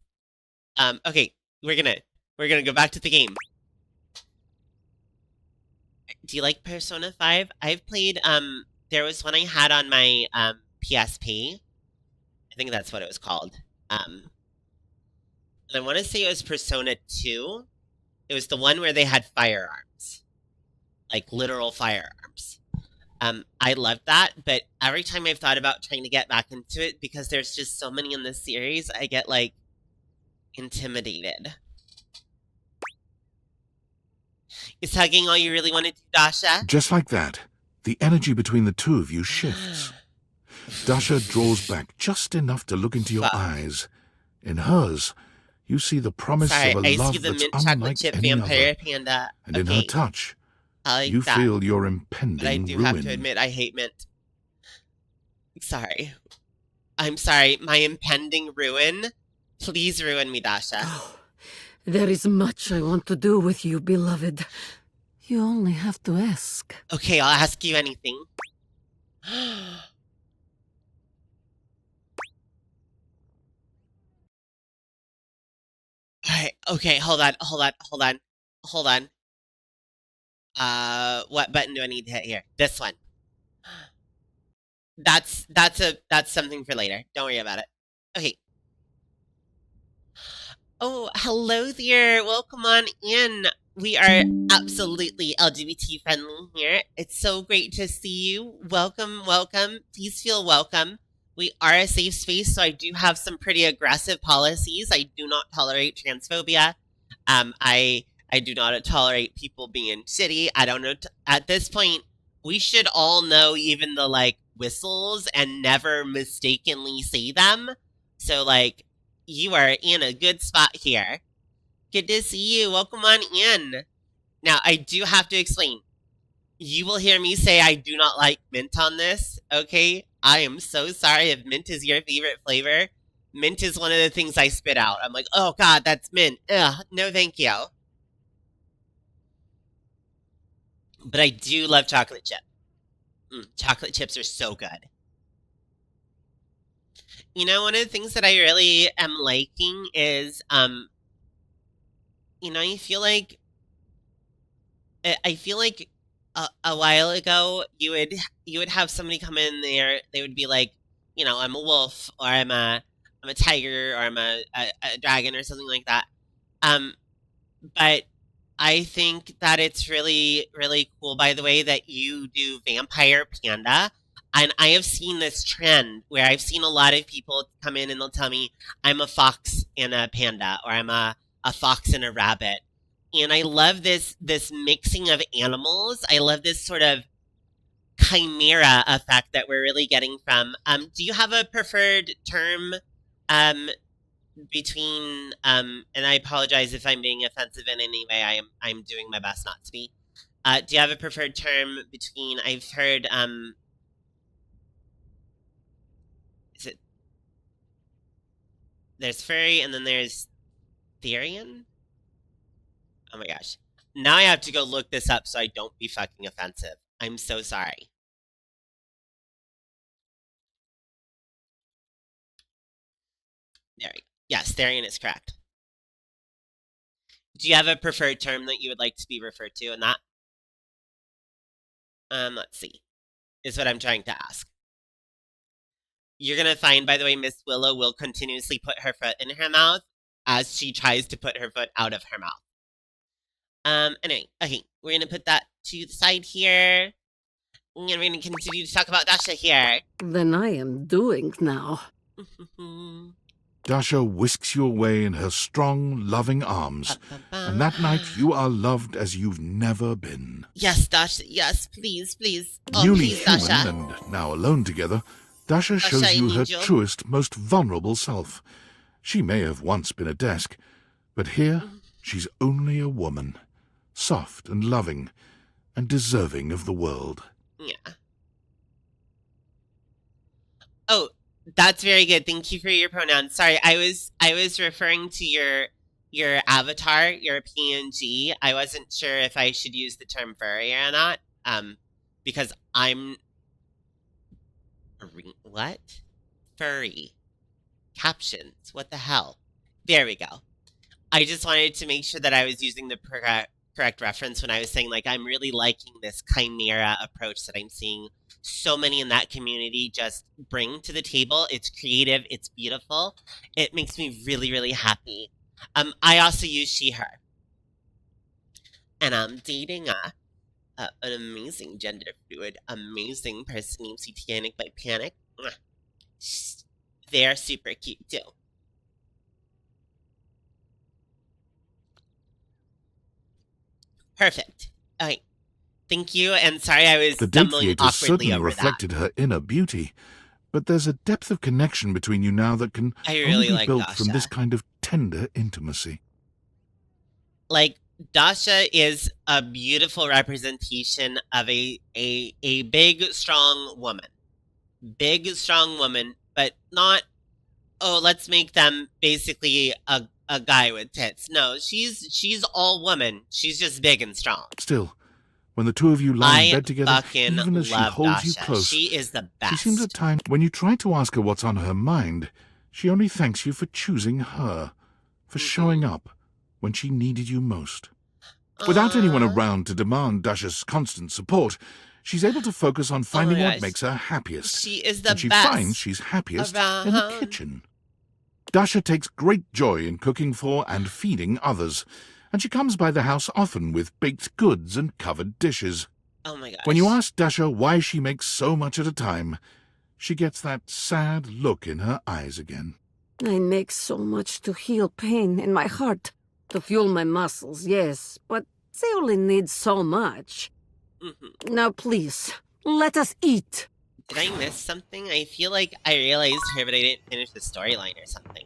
Okay, we're gonna go back to the game. Do you like Persona 5? I've played, there was one I had on my, PSP. I think that's what it was called. And I want to say it was Persona 2. It was the one where they had firearms. Like, literal firearms. I loved that, but every time I've thought about trying to get back into it, because there's just so many in this series, I get, like, intimidated. Is hugging all you really wanted to, Dasha?
Just like that, the energy between the two of you shifts. Dasha draws back just enough to look into your eyes. In hers, you see the promise of a love that's unlike any other.
Panda.
And in her touch, you feel your impending
But I do
ruin.
have to admit, I hate mint. Sorry. I'm sorry. My impending ruin? Please ruin me, Dasha.
There is much I want to do with you, beloved. You only have to ask.
Okay, I'll ask you anything. Alright, okay, hold on. What button do I need to hit here? This one. That's something for later. Don't worry about it. Okay. Oh, hello there. Welcome on in. We are absolutely LGBT friendly here. It's so great to see you. Welcome. Please feel welcome. We are a safe space, so I do have some pretty aggressive policies. I do not tolerate transphobia. I do not tolerate people being shitty. I don't know. At this point, we should all know even the, like, whistles and never mistakenly say them. So, like, you are in a good spot here. Good to see you. Welcome on in. Now, I do have to explain. You will hear me say I do not like mint on this, okay? I am so sorry if mint is your favorite flavor. Mint is one of the things I spit out. I'm like, oh god, that's mint. Ugh, no thank you. But I do love chocolate chip. Chocolate chips are so good. You know, one of the things that I really am liking is, you know, I feel like a while ago you would have somebody come in there, they would be like, you know, I'm a wolf, or I'm a tiger, or I'm a dragon, or something like that. But I think that it's really, really cool, by the way, that you do vampire panda. And I have seen this trend where I've seen a lot of people come in and they'll tell me I'm a fox and a panda, or I'm a fox and a rabbit. And I love this mixing of animals. I love this sort of chimera effect that we're really getting from. Do you have a preferred term between and I apologize if I'm being offensive in any way. I'm doing my best not to be. Do you have a preferred term between, I've heard is it, there's furry and then there's Therian? Oh my gosh. Now I have to go look this up so I don't be fucking offensive. I'm so sorry. There we go. Yes, Therian is correct. Do you have a preferred term that you would like to be referred to in that? Let's see. Is what I'm trying to ask. You're gonna find, by the way, Miss Willow will continuously put her foot in her mouth as she tries to put her foot out of her mouth. Anyway, okay, we're gonna put that to the side here. And we're gonna continue to talk about Dasha here.
Then I am doing now.
Dasha whisks you away in her strong, loving arms, and that night you are loved as you've never been.
Yes, Dasha, yes, please, please. Oh,
Newly
please,
human
Dasha.
and now alone together, Dasha shows
I
you her
need you.
truest, most vulnerable self. She may have once been a desk, but here she's only a woman, soft and loving, and deserving of the world.
Yeah. Oh, that's very good. Thank you for your pronouns. Sorry, I was referring to your avatar, your PNG. I wasn't sure if I should use the term furry or not. Because I'm what? Furry. Captions. What the hell? There we go. I just wanted to make sure that I was using the correct reference when I was saying, like, I'm really liking this chimera approach that I'm seeing so many in that community just bring to the table. It's creative. It's beautiful. It makes me really, really happy. I also use she, her. And I'm dating an amazing gender fluid, amazing person named Satanic by Panic. They're super cute too. Perfect. Okay. Thank you, and sorry I was
The date
stumbling
theatre
awkwardly
certainly
over
reflected her inner beauty, but there's a depth of connection between you now that can
I really
only be
like
built from
Dasha.
this kind of tender intimacy.
Like, Dasha is a beautiful representation of a big, strong woman. Big, strong woman, but not, oh, let's make them basically a guy with tits. No, she's all woman. She's just big and strong.
Still, when the two of you lie in
I
bed together,
fucking
even as she
love
holds you
Dasha.
close,
She is the best.
she seems at times, when you try to ask her what's on her mind, she only thanks you for choosing her, for showing up when she needed you most. Without anyone around to demand Dasha's constant support, she's able to focus on finding what
gosh.
makes her happiest.
She is the
and she
best
finds she's happiest in the
around.
kitchen. Dasha takes great joy in cooking for and feeding others, and she comes by the house often with baked goods and covered dishes.
Oh my gosh.
When you ask Dasha why she makes so much at a time, she gets that sad look in her eyes again.
I make so much to heal pain in my heart, to fuel my muscles, yes, but they only need so much. Now please, let us eat.
Did I miss something? I feel like I realized her, but I didn't finish the storyline or something.